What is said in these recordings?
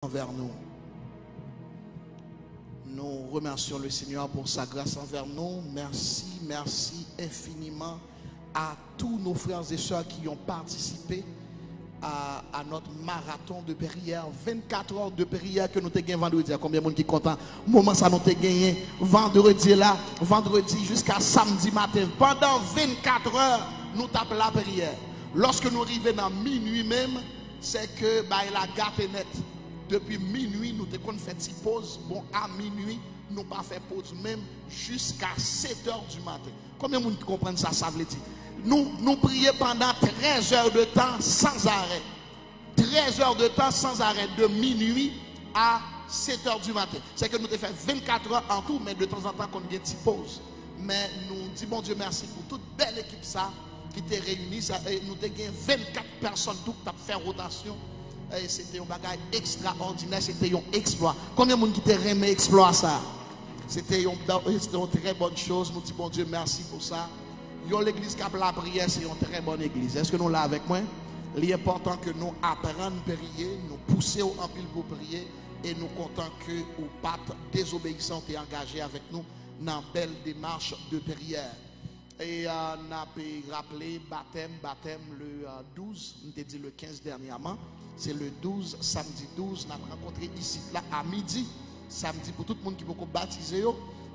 Envers nous. Nous remercions le Seigneur pour sa grâce envers nous. Merci, merci infiniment à tous nos frères et sœurs qui ont participé à notre marathon de prière. 24 heures de prière que nous avons gagné vendredi. Combien de monde qui est content? Moment ça nous avons gagné vendredi là, vendredi jusqu'à samedi matin. Pendant 24 heures, nous tapons la prière. Lorsque nous arrivons dans minuit même, c'est que la gâte est nette. Depuis minuit, nous avons fait une pause. Bon, à minuit, nous n'avons pas fait pause même jusqu'à 7 heures du matin. Combien de monde comprennent ça? Ça veut dire nous prions pendant 13 heures de temps sans arrêt. 13 heures de temps sans arrêt, de minuit à 7 heures du matin. C'est que nous avons fait 24 heures en tout, mais de temps en temps, qu'on a une petite pause. Mais nous disons, bon Dieu, merci pour toute belle équipe ça, qui était réunie. Nous avons 24 personnes tout qui ont fait rotation. C'était un bagage extraordinaire, c'était un exploit. Combien de monde qui t'a remis exploit ça? C'était une très bonne chose. Nous disons, bon Dieu, merci pour ça. L'église qui a la prière, c'est une très bonne église. Est-ce que nous l'avons avec moi? Il est important que nous apprenions à prier, nous poussions en pile pour prier et nous comptons que nous pas désobéissants et engagés avec nous dans une belle démarche de prière. Et on a rappelé baptême le 12, on t'a dit le 15 dernièrement. C'est le 12, samedi 12, on a rencontré ici là à midi. Samedi pour tout le monde qui peut baptiser.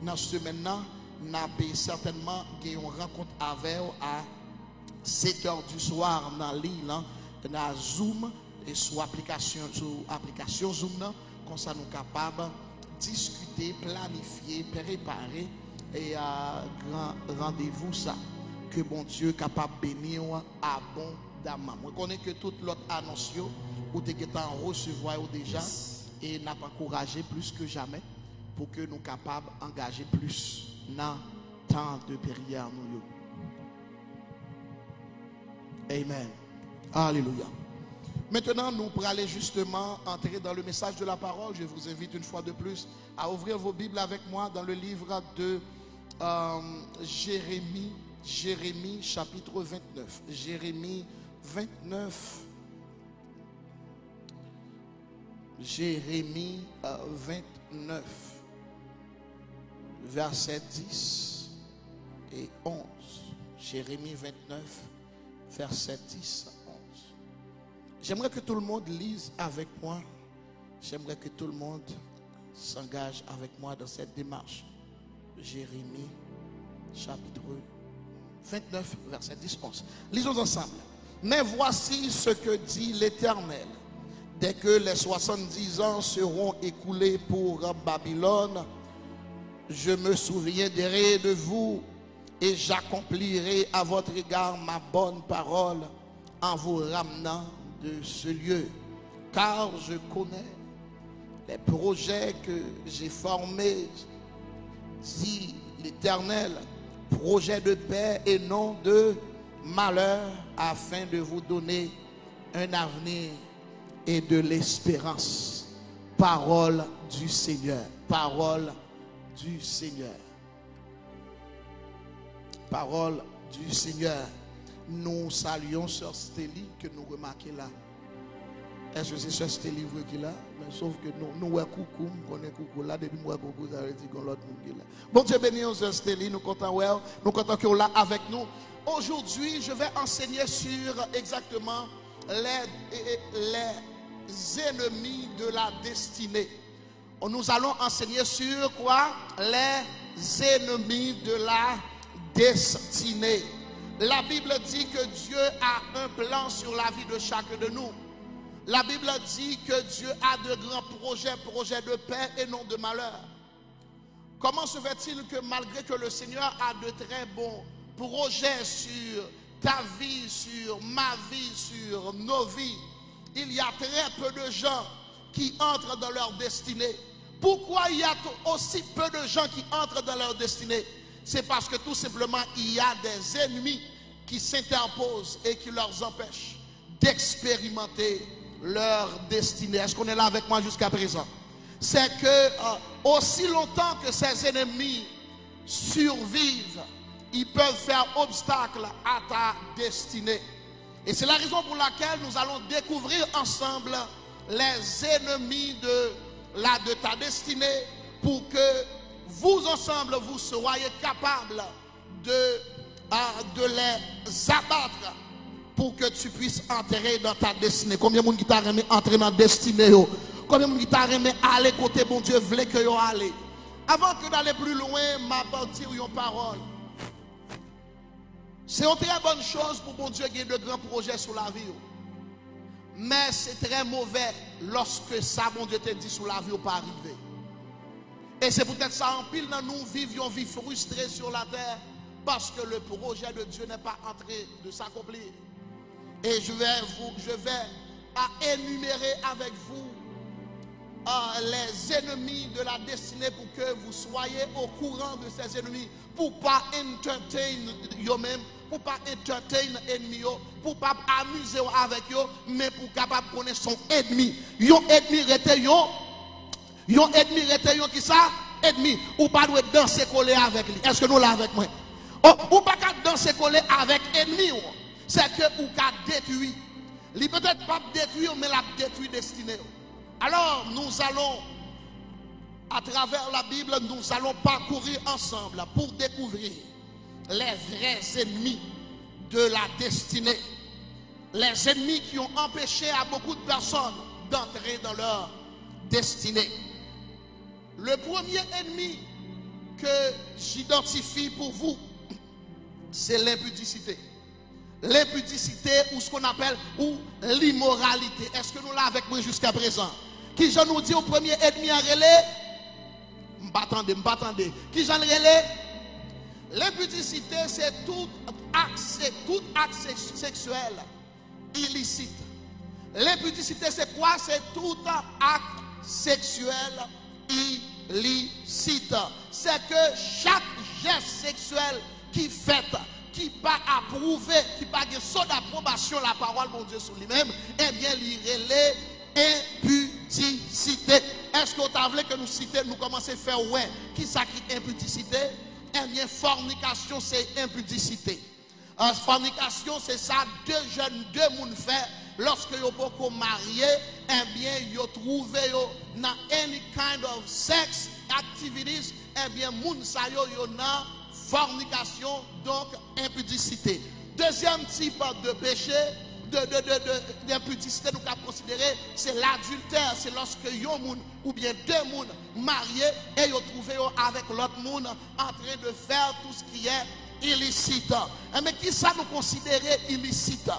Dans ce semaine-là, on a certainement une rencontre avec à 7 h du soir dans l'île, dans Zoom et sur application Zoom, comme ça nous capables de discuter, planifier, préparer et grand rendez-vous ça que bon Dieu est capable de bénir abondamment. Je connais que toute l'autre annonce ou tu es en recevoir déjà et n'a pas encouragé plus que jamais pour que nous soyons capables d'engager plus dans temps de prière. Amen. Alléluia. Maintenant, nous pourrons aller justement entrer dans le message de la parole. Je vous invite une fois de plus à ouvrir vos Bibles avec moi dans le livre de Jérémie, chapitre 29. Jérémie 29. Jérémie 29. Versets 10 et 11. Jérémie 29, versets 10 à 11. J'aimerais que tout le monde lise avec moi. J'aimerais que tout le monde s'engage avec moi dans cette démarche. Jérémie, chapitre 29, versets 10 à 11. Lisons ensemble. Mais voici ce que dit l'Éternel. Dès que les 70 ans seront écoulés pour Babylone, je me souviendrai de vous et j'accomplirai à votre égard ma bonne parole en vous ramenant de ce lieu. Car je connais les projets que j'ai formés, dit l'Éternel, projets de paix et non de malheur, afin de vous donner un avenir et de l'espérance. Parole du Seigneur. Parole du Seigneur. Parole du Seigneur. Nous saluons Sœur Stélie que nous remarquons là. Est-ce que c'est Sœur Stélie qui est là? Mais sauf que nous coucou, nous connaissons coucou là, depuis moi coucou, ça veut dire qu'on l'autre monde qui est là. Bon Dieu béni, Sœur Stélie, nous comptons que là avec nous. Aujourd'hui, je vais enseigner sur exactement les ennemis de la destinée. Nous allons enseigner sur quoi? Les ennemis de la destinée. La Bible dit que Dieu a un plan sur la vie de chacun de nous. La Bible dit que Dieu a de grands projets de paix et non de malheur. Comment se fait-il que malgré que le Seigneur a de très bons projets sur ta vie, sur ma vie, sur nos vies, il y a très peu de gens qui entrent dans leur destinée? Pourquoi il y a aussi peu de gens qui entrent dans leur destinée? C'est parce que tout simplement il y a des ennemis qui s'interposent et qui leur empêchent d'expérimenter leur destinée. Est-ce qu'on est là avec moi jusqu'à présent? C'est que aussi longtemps que ces ennemis survivent, ils peuvent faire obstacle à ta destinée. Et c'est la raison pour laquelle nous allons découvrir ensemble les ennemis de ta destinée, pour que vous ensemble, vous soyez capables de les abattre, pour que tu puisses entrer dans ta destinée. Combien de monde qui t'a remis entrer dans la destinée? Combien de monde qui t'a remis aller côté bon Dieu voulait que yo aller? Avant que d'aller plus loin, m'a partir une parole. C'est une très bonne chose pour bon Dieu qui ait de grands projets sur la vie. Mais c'est très mauvais lorsque ça, bon Dieu te dit sur la vie, ou pas arriver. Et c'est peut-être ça en pile dans nous vivons une vie frustrée sur la terre parce que le projet de Dieu n'est pas en train de s'accomplir. Et je vais énumérer avec vous les ennemis de la destinée pour que vous soyez au courant de ces ennemis, pour ne pas entertain vous-même, pour ne pas entertain l'ennemi, pour ne pas amuser avec eux, mais pour capable connaître son ennemi. Yon ennemi rete qui ça? Ennemi. Ou pas doit danser coller avec lui. Est-ce que nous l'avons avec moi? Ou pas danser coller avec ennemi. C'est que ou qu'a détruit. Il peut-être pas détruire, mais l'a détruit destinée. Alors nous allons, à travers la Bible, nous allons parcourir ensemble pour découvrir les vrais ennemis de la destinée. Les ennemis qui ont empêché à beaucoup de personnes d'entrer dans leur destinée. Le premier ennemi que j'identifie pour vous, c'est l'impudicité. L'impudicité ou ce qu'on appelle ou l'immoralité. Est-ce que nous l'avons avec moi jusqu'à présent? Qui j'en nous dit au premier ennemi en relais? M'attendez. Qui j'en relais? L'impudicité, c'est tout acte sexuel illicite. L'impudicité, c'est quoi? C'est tout acte sexuel illicite. C'est que chaque geste sexuel qui fait, qui pas approuvé, qui pas de son d'approbation la parole de Dieu sur lui-même, eh bien, il relève impudicité. Est-ce que vous avez que nous citer, nous commençons à faire ouais, qui ça qui impudicité? Eh bien, fornication, c'est impudicité. Fornication, c'est ça, deux moun fait. Lorsque vous beaucoup marié, eh bien, vous trouvez dans any kind of sex activities, eh bien, moun sa yo na fornication, donc impudicité. Deuxième type de péché, d'impudicité, nous avons considéré, c'est l'adultère. C'est lorsque yon moun ou bien deux moun mariés et vous trouvez avec l'autre moun en train de faire tout ce qui est illicite. Mais qui ça nous considérer illicite?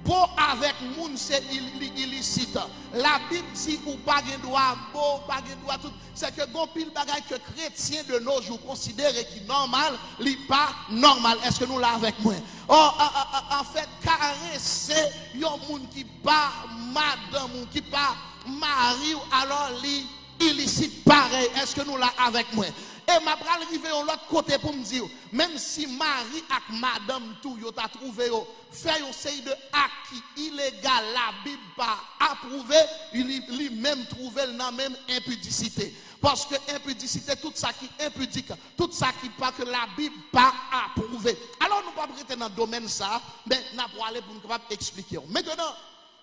Beau avec moun c'est illicite. La Bible dit ou pas de droit, beau pas de droit tout. C'est que bon pile bagay que chrétien de nos jours considère qui normal, li pas normal. Est-ce que nous l'avons avec moi? En fait, caresser yon moun qui pas madame ou qui pas mari alors li illicite pareil. Est-ce que nous l'avons avec moi? Et ma pral rive yon l'autre côté pour me dire, même si mari ak madame tout yo t'a trouvé yo, fait yon série de actes qui illégal, la Bible pas approuvé, il même trouvé dans même impudicité. Parce que impudicité, tout ça qui impudique, tout ça qui pas que la Bible pas approuvé. Alors nous pas prêter dans le domaine ça, mais nous pour aller pour nous capable expliquer. Maintenant,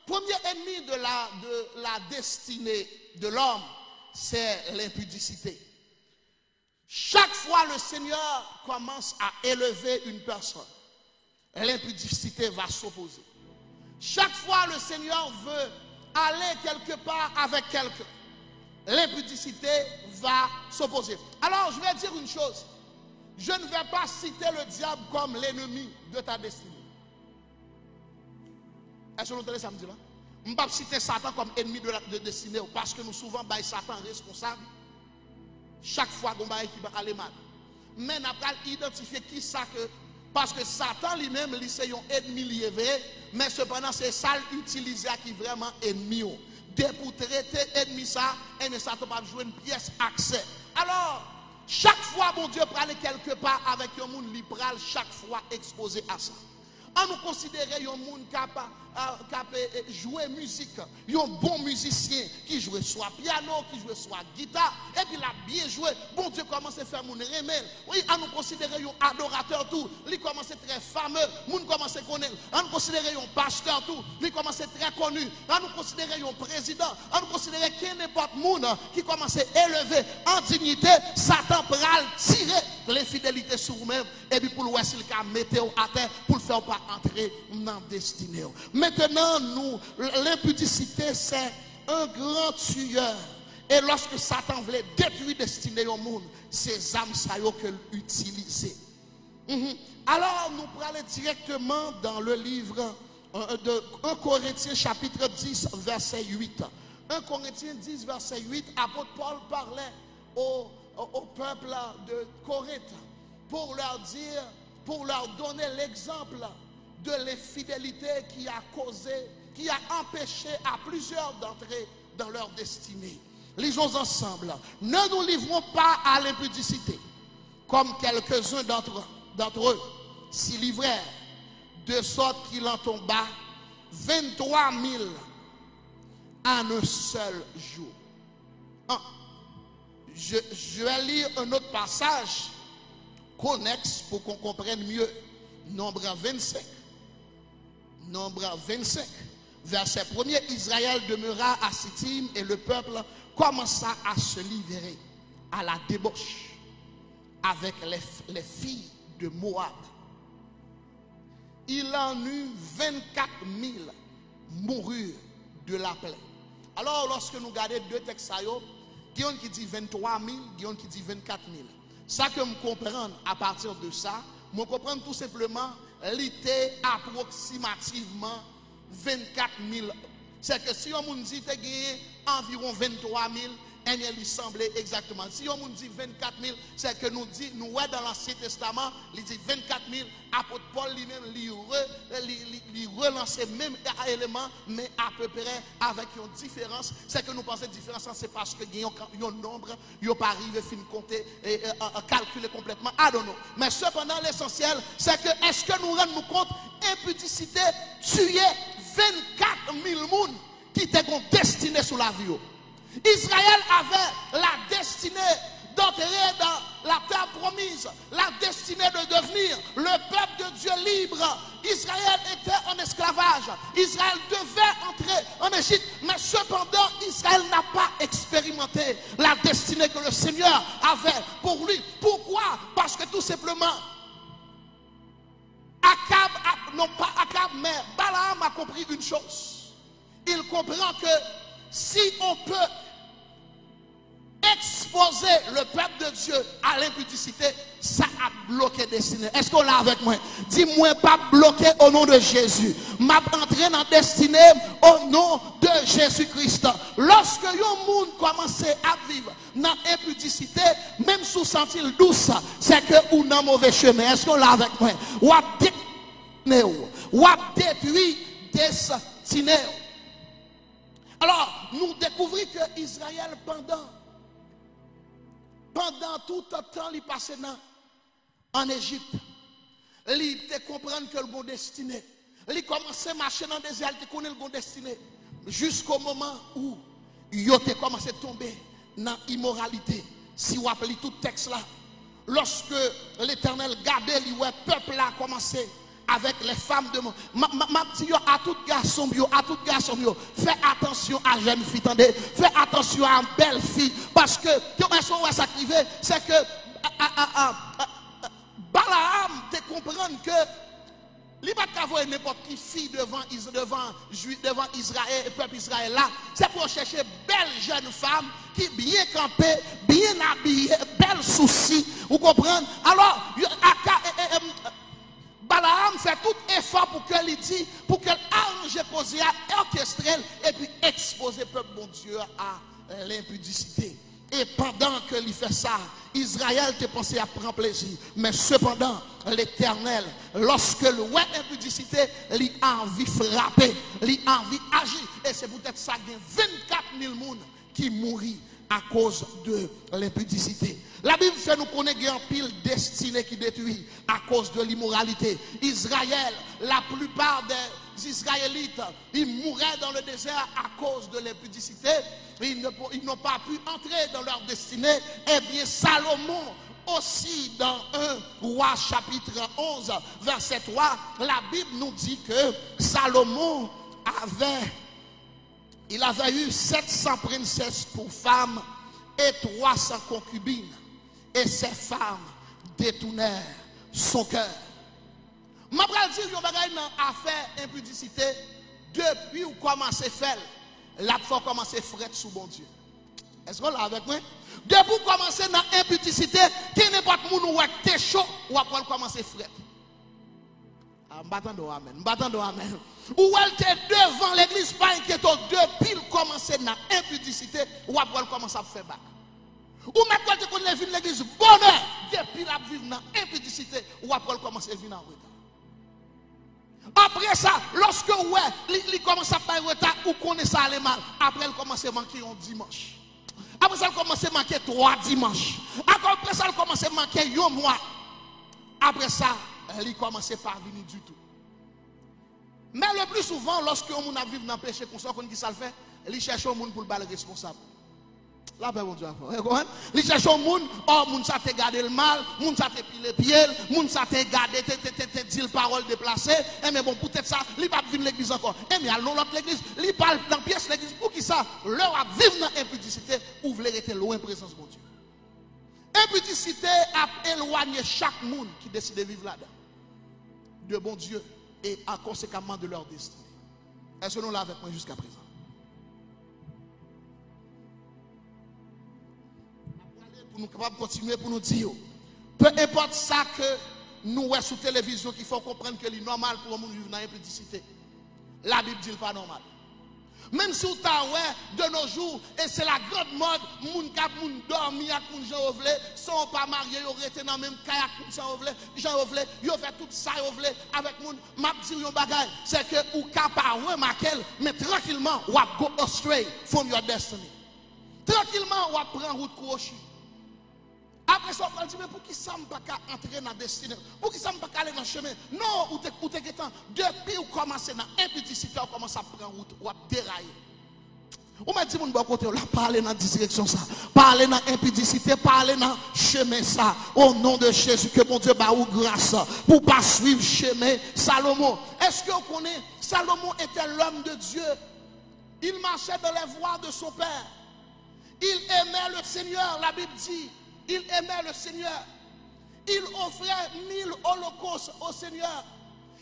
premier ennemi de la destinée de l'homme, c'est l'impudicité. Chaque fois le Seigneur commence à élever une personne, l'impudicité va s'opposer. Chaque fois le Seigneur veut aller quelque part avec quelqu'un, l'impudicité va s'opposer. Alors je vais dire une chose, je ne vais pas citer le diable comme l'ennemi de ta destinée. Est-ce que vous entendez ça me dire là? Je ne vais pas citer Satan comme ennemi de la destinée parce que nous souvent baillons Satan responsable. Chaque fois qu'on va qui va aller mal. Mais nous avons identifié qui ça que. Parce que Satan lui-même, c'est un ennemi lié, mais cependant, c'est ça l'utiliser qui est vraiment ennemi. Dès pour traiter ennemi ça, et mais Satan va jouer une pièce accès. Alors, chaque fois, mon Dieu, pour aller quelque part avec un monde libéral, chaque fois exposé à ça. On nous considère un monde capable, jouer musique, un bon musicien qui joue soit piano, qui joue soit guitare, et puis il a bien joué. Bon Dieu commence à faire mon remède. Oui, à nous considérer un adorateur tout. Il commence à être très fameux. Moun commence à connaître. À nous considérer un pasteur tout. Il commence à être très connu. À nous considérer un président. À nous considérer qu'il n'importe monde qui commence à élever en dignité. Satan pral tirer l'infidélité sur vous-même. Et puis pour le voir s'il a mettre à terre pour le faire pas entrer dans la destinée. Maintenant, nous, l'impudicité, c'est un grand tueur. Et lorsque Satan voulait détruire la destinée au monde, ces âmes ça y que l'utiliser. Alors, nous parlons directement dans le livre de 1 Corinthiens chapitre 10, verset 8. 1 Corinthiens 10, verset 8, apôtre Paul parlait au peuple de Corinthe pour leur dire, pour leur donner l'exemple de l'infidélité qui a causé, qui a empêché à plusieurs d'entrer dans leur destinée. Lisons ensemble. Ne nous livrons pas à l'impudicité, comme quelques-uns d'entre eux s'y livrèrent, de sorte qu'il en tomba 23 000 en un seul jour. Je vais lire un autre passage connexe pour qu'on comprenne mieux. Nombre 25. Nombre 25. Verset 1er. Israël demeura à Sittim et le peuple commença à se livrer à la débauche avec les filles de Moab. Il en eut 24 000 moururent de la plaie. Alors lorsque nous regardons deux textes, il y a qui dit 23 000, il y a qui dit 24 000. Ça que je comprends à partir de ça, je comprends tout simplement l'idée approximativement 24 000. C'est que si on dit que gagné environ 23 000, il semblait exactement. Si on dit 24 000, c'est que nous dit, nous dans l'Ancien Testament, il dit 24 000, apôtre Paul lui-même, il relance le même élément, mais à peu près avec une différence. C'est que nous pensons que la différence, c'est parce que il y a un nombre, il n'y a pas arrivé à compter et calculer complètement. I don't know. Mais cependant, l'essentiel, c'est que est-ce que nous rendons compte, impudicité, tuer 24 000 personnes qui étaient destinés sous la vie. Israël avait la destinée d'entrer dans la terre promise, la destinée de devenir le peuple de Dieu libre. Israël était en esclavage. Israël devait entrer en Égypte, mais cependant, Israël n'a pas expérimenté la destinée que le Seigneur avait pour lui. Pourquoi? Parce que tout simplement, non pas Akab, mais Balaam a compris une chose. Il comprend que si on peut exposer le peuple de Dieu à l'impudicité, ça a bloqué destinée. Est-ce qu'on l'a avec moi? Dis-moi pas bloqué au nom de Jésus. M'a entré dans destinée au nom de Jésus-Christ. Lorsque un monde commence à vivre dans l'impudicité, même sous sentir douce, c'est que ou dans mauvais chemin. Est-ce qu'on l'a avec moi? Ou a détruit destinée. Alors, nous découvrons que Israël, pendant tout le temps, il passait en Égypte. Il comprendre que le bon destiné. Il commençait à marcher dans le désert, il connaît le bon destiné. Jusqu'au moment où il a commencé à tomber dans l'immoralité. Si vous appelez tout texte là, lorsque l'Éternel gardait, le peuple a commencé avec les femmes de mon. Ma dit à tout garçon fais attention à jeune fille, attendez, fais attention à une belle fille, parce que comment on va s'activer, c'est que Balaam te comprendre que il ne va pas avoir n'importe qui fille devant Israël, le peuple Israël là, c'est pour chercher belle jeune femme qui bien campée, bien habillée, belle souci, vous comprenez? Alors Balaam fait tout effort pour qu'elle dit, pour qu'elle arrange posé à orchestrer et puis exposer le peuple bon Dieu à l'impudicité. Et pendant qu'il fait ça, Israël te pensé à prendre plaisir. Mais cependant, l'Éternel, lorsque le ouais impudicité, il a envie de frapper, il a envie d'agir. Et c'est peut-être ça qu'il y a 24 000 personnes qui mourent à cause de l'impudicité. La Bible fait nous connaître qu'il y a un pile destiné qui détruit à cause de l'immoralité. Israël, la plupart Israélites, ils mouraient dans le désert à cause de l'impudicité. Ils n'ont pas pu entrer dans leur destinée. Eh bien, Salomon aussi, dans 1 Roi chapitre 11, verset 3, la Bible nous dit que Salomon avait eu 700 princesses pour femmes et 300 concubines. Et ces femmes détournèrent son cœur. Je vais dire que vous affaire impudicité depuis vous commencez à faire. La fois commencer à fret sous bon Dieu. Est-ce qu'on l'a avec moi? Depuis vous commencez dans l'impudicité, qui n'est pas de monde ou est chaud, ou après commencer à fret. M'attendons amen. Ou elle était devant l'église, pas inquiétant, depuis vous commencez dans l'impudicité, ou après commencer à faire bac. Ou maintenant tu connais l'église bonheur, depuis la vivre dans l'impudicité, ou après commencer à venir en retard. Après ça, lorsque il commence à faire retard, ou connaît ça aller mal, après il commence à manquer un dimanche. Après ça, il commence à manquer 3 dimanches. Après ça, il commence à manquer un mois. Après ça, il commence à pas venir du tout. Mais le plus souvent, lorsque on vit dans le péché, comme ça, on dit ça le fait, il cherche un monde pour le bal responsable. Là, ben, mon Dieu, il cherche un monde, oh, moun ça te gardé le mal, moun ça te pile les pieds, moun ça te gardé, te dit le parole déplacée, et mais bon, peut-être ça, il va vivre l'église encore. Et mais allons l'autre l'église, il parle dans pièce l'église, pour qui ça, leur a vivre dans l'impudicité, ou voulez être loin de la présence de mon Dieu. Impudicité a éloigné chaque monde qui décide de vivre là-dedans, de bon Dieu, et en conséquemment de leur destin. Est-ce que nous l'avons avec moi jusqu'à présent? Pour nous capables de continuer pour nous dire, peu importe ça que nous voyons sur télévision, qu'il faut comprendre que c'est normal pour nous vivre dans l'impudicité. La Bible dit pas normal. Même si vous avez de nos jours, et c'est la grande mode, moun kap moun dormi ak moun Jean Ovle, sont pas mariés, ils restent dans le même kayak Jean Ovle, ils fait tout ça avec moun, m'a dit yon bagay, c'est que ou capable remarquer, mais tranquillement, ou go astray from your destiny. Tranquillement, ou prend route crochet. Après ça, on va dire, mais pour qui ça ne peut pas entrer dans la destinée? Pour qui ça ne peut pas aller dans le chemin? Non, ou t'es guettant. Depuis ou commencez dans l'impudicité, on commence à prendre route, ou à dérailler. On m'a dit, mon bon côté, on a parlé dans la direction ça. Parler dans l'impudicité, parler dans le chemin ça. Au nom de Jésus, que mon Dieu bat ou grâce pour ne pas suivre le chemin Salomon. Est-ce que vous connaissez? Salomon était l'homme de Dieu. Il marchait dans les voies de son père. Il aimait le Seigneur, la Bible dit. Il aimait le Seigneur. Il offrait 1000 holocaustes au Seigneur.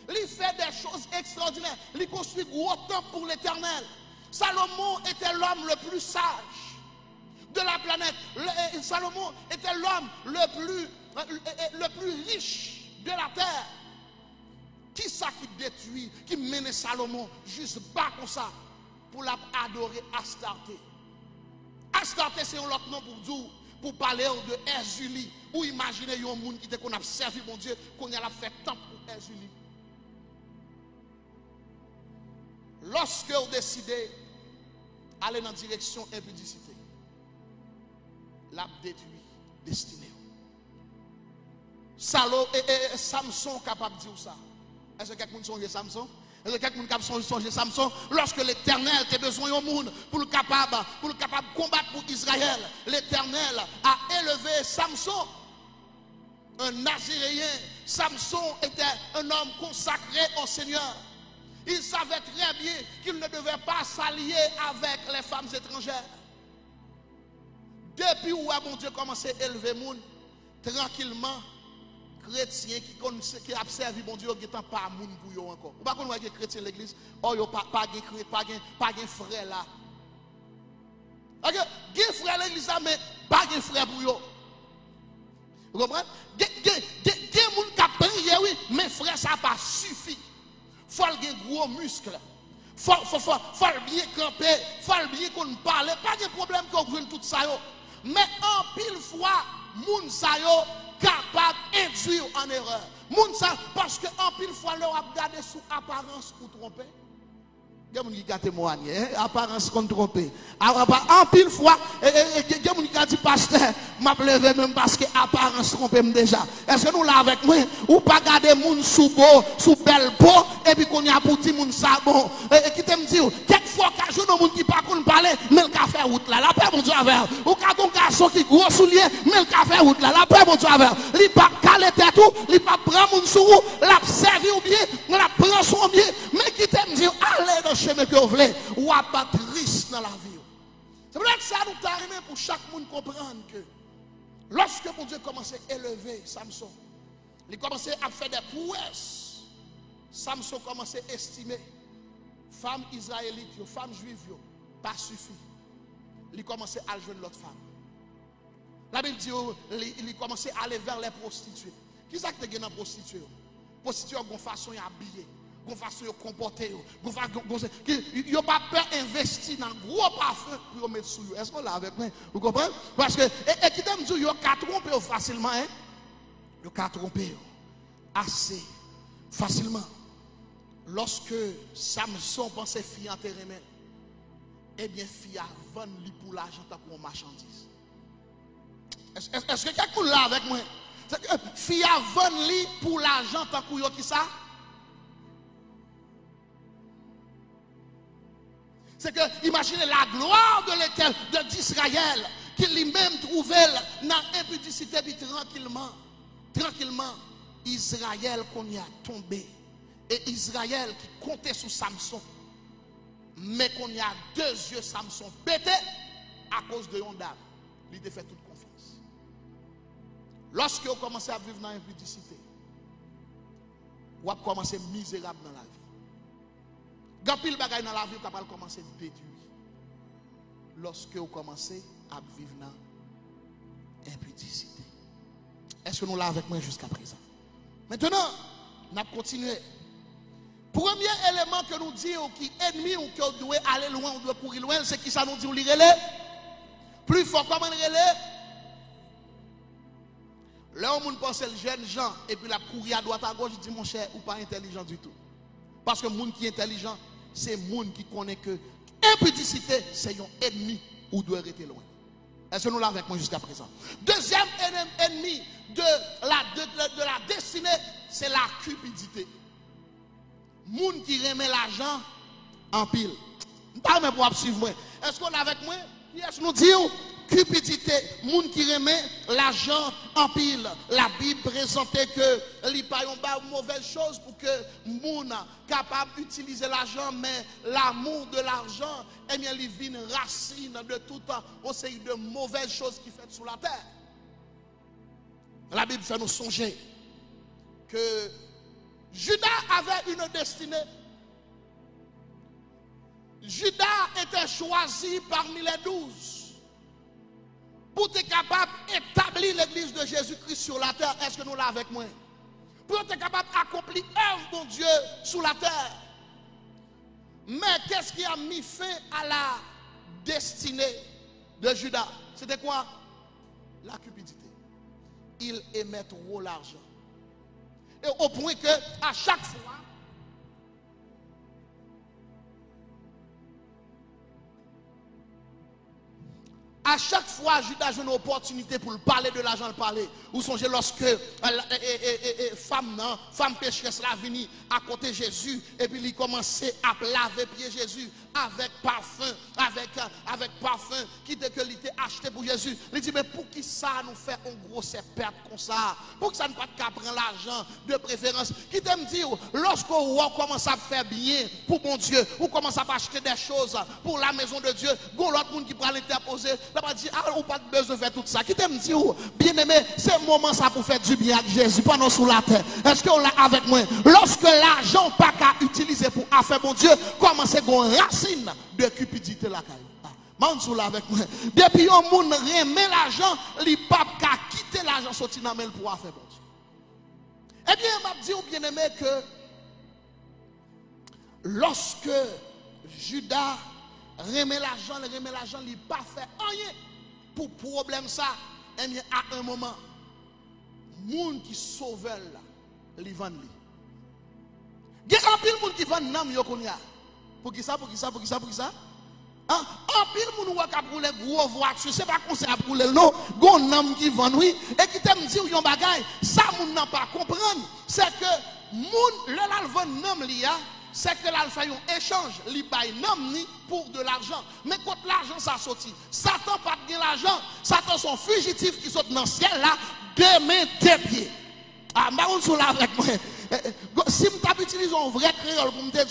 Il fait des choses extraordinaires. Il construit gros temple pour l'Éternel. Salomon était l'homme le plus sage de la planète. Salomon était l'homme le plus riche de la terre. Qui ça qui détruit, qui mène Salomon juste bas comme ça pour l'adorer Astarté? Astarté, c'est un autre nom pour dire. Pour parler de Erzuli, ou imaginer un monde qui qu'on a servi mon Dieu, qu'on a fait tant pour Erzuli. Lorsque vous décidez d'aller dans la direction impudicité, la détruit destinée. Samson capable de dire ça. Est-ce que quelqu'un songe Samson? Est-ce que quelqu'un capable songe Samson? Lorsque l'Éternel a besoin d'un monde pour le capable combattre pour Israël, l'Éternel a élevé Samson, un Naziréen. Samson était un homme consacré au Seigneur. Il savait très bien qu'il ne devait pas s'allier avec les femmes étrangères. Depuis où mon Dieu commençait à élever le monde, tranquillement, chrétiens qui observent mon Dieu, qui n'ont pas moun pour eux encore. Vous ne pouvez pas dire chrétien de l'église, oh, il n'y a pas de frère là. Il y a des frères à l'église, mais pas de frère pour eux. Vous comprenez? Il y a des gens qui prient, oui, mais frère, ça n'a pas suffi. Il faut avoir gros muscles. Il faut bien camper, il faut bien qu'on parle. Pas de problème qu'on prenne tout ça. Mais en pile fois, moun sa yo capable d'induire en erreur. Moun sa, parce que en pile fois, leur a regardé sous apparence pour tromper. Il y a des gens qui ont témoigné, apparence qu'on trompe. En pile fois, il y a des gens qui ont dit, pasteur, m'a levé même parce que apparence trompe déjà. Est-ce que nous là avec moi, ou pas garder moun sous beau, sous belle peau, et puis qu'on y a pour dire moun ça bon. Et qui t'aime dire, quelquefois, quand je vois qui pas qu'on parler, mais le café route là, la paix mon Dieu avec. Ou quand on garçon qui gros soulier, mais le café route là, la paix mon Dieu avec. Il pas caler tête tout, il pas prendre moun sous, l'a servir ou bien, la prend son bien, mais qui t'aime dire, allez dans chemin que vous voulez, ou à pas triste dans la vie. C'est pour ça que ça nous arrive pour chaque monde comprendre que lorsque mon Dieu commençait à élever Samson, il commençait à faire des prouesses. Samson commençait à estimer femmes israélites, femmes juives, pas suffit. Il commençait à joindre l'autre femme. La Bible dit il commençait à aller vers les prostituées. Qui est-ce que tu as dans prostituées? Prostituées ont une façon d'habiller. Une façon de comporter, ils n'ont pas peur d'investir dans un gros parfum pour mettre sur eux. Est-ce qu'on l'a avec moi? Vous comprenez? Parce que, et qui t'aime dire, ils ont qu'à tromper facilement, hein? Ils ont qu'à tromper assez facilement. Lorsque Samson pensait fille en terrain, eh bien, fille a vendu pour l'argent pour une marchandise. Est-ce que quelqu'un l'a avec moi? Fille a vendu pour l'argent pour qui ça? C'est que, imaginez la gloire de l'Éternel, d'Israël, qui lui-même trouvait dans l'impudicité, puis tranquillement, Israël qu'on y a tombé. Et Israël qui comptait sur Samson, mais qu'on y a deux yeux Samson pété à cause de yon dame. Il a fait toute confiance. Lorsque vous commencez à vivre dans l'impudicité, vous avez commencé misérable dans la vie. Quand pile bagaille dans la vie, vous pouvez commencer à détruire. Lorsque vous commencez à vivre dans l'impudicité. Est-ce que nous l'avons avec moi jusqu'à présent? Maintenant, nous allons continuer. Premier élément que nous disons qui est ennemi ou que doit aller loin, on doit courir loin, c'est qui ça nous dit ou l'irélé? Plus fort, comment l'irélé? Là, on pense le jeune Jean et puis la courir à droite à gauche, je dis mon cher, ou pas intelligent du tout. Parce que le monde qui est intelligent, c'est le monde qui connaît que l'impudicité, c'est un ennemi ou doit rester loin. Est-ce que nous l'avons avec moi jusqu'à présent? Deuxième ennemi de la destinée, c'est la cupidité. Monde qui remet l'argent en pile. Pas même pour suivre moi. Est-ce qu'on est avec moi? Est-ce que nous disons cupidité, monde qui remet l'argent en pile. La Bible présentait que il n'y a pas de mauvaise chose pour que monde capable d'utiliser l'argent, mais l'amour de l'argent, eh bien, il vient racine de tout temps. On sait de mauvaises choses qui fait sur la terre. La Bible fait nous songer que Judas avait une destinée. Judas était choisi parmi les 12 pour être capable d'établir l'église de Jésus-Christ sur la terre. Est-ce que nous l'avons avec moi? Pour être capable d'accomplir l'œuvre de Dieu sur la terre. Mais qu'est-ce qui a mis fin à la destinée de Judas? C'était quoi? La cupidité. Il aimait trop l'argent. Et au point que à chaque fois, Judas a une opportunité pour parler de l'argent, le parler. Vous songez lorsque femme pécheresse la venue à côté de Jésus et puis il commençait à laver pied Jésus avec parfum, avec parfum qui était que il était acheté pour Jésus. Il dit mais pour qui ça nous fait un gros perte comme ça? Pour que ça ne pas qu'à prendre l'argent de préférence. Qui t'aime dire lorsque vous commencez à faire bien pour mon Dieu, vous commencez à acheter des choses pour la maison de Dieu, vous l'autre monde qui prend l'interposer. Là, on dit, ah, on pas besoin de faire tout ça. Qui t'aime dire, bien aimé, c'est le moment ça pour faire du bien avec Jésus, pendant sous la terre. Est-ce qu'on l'a avec moi? Lorsque l'argent pas qu'à utiliser pour affaire mon Dieu, commencez à une racine de cupidité là. Mansou là avec moi. Depuis un monde remet l'argent, il pas qu'à quitter l'argent sorti dans pour affaire mon Dieu. Eh bien, m'a dit, bien aimé, que lorsque Judas remet l'argent, il n'a pas fait rien pour problème ça. Et bien, à un moment, les gens qui sauvent là, ils vendent. Il y a un peu de gens qui vendent nam yo konya. Pour qui ça? En pile, moun wak ap roule gros voiture, c'est pas qu'on sait ap roule non, gon nam qui vend oui, et qui t'aime dire yon bagay, ça moun n'a pas comprendre, c'est que moun le la vend nam liya, c'est que là fait un échange, li bay nam ni pour de l'argent. Mais quand l'argent ça sorti, Satan pas de l'argent, Satan son fugitif qui saute dans le ciel là, deux mains, deux pieds. Ah, maron sous la avec moi. Si je utilise un vrai créole pour me dire,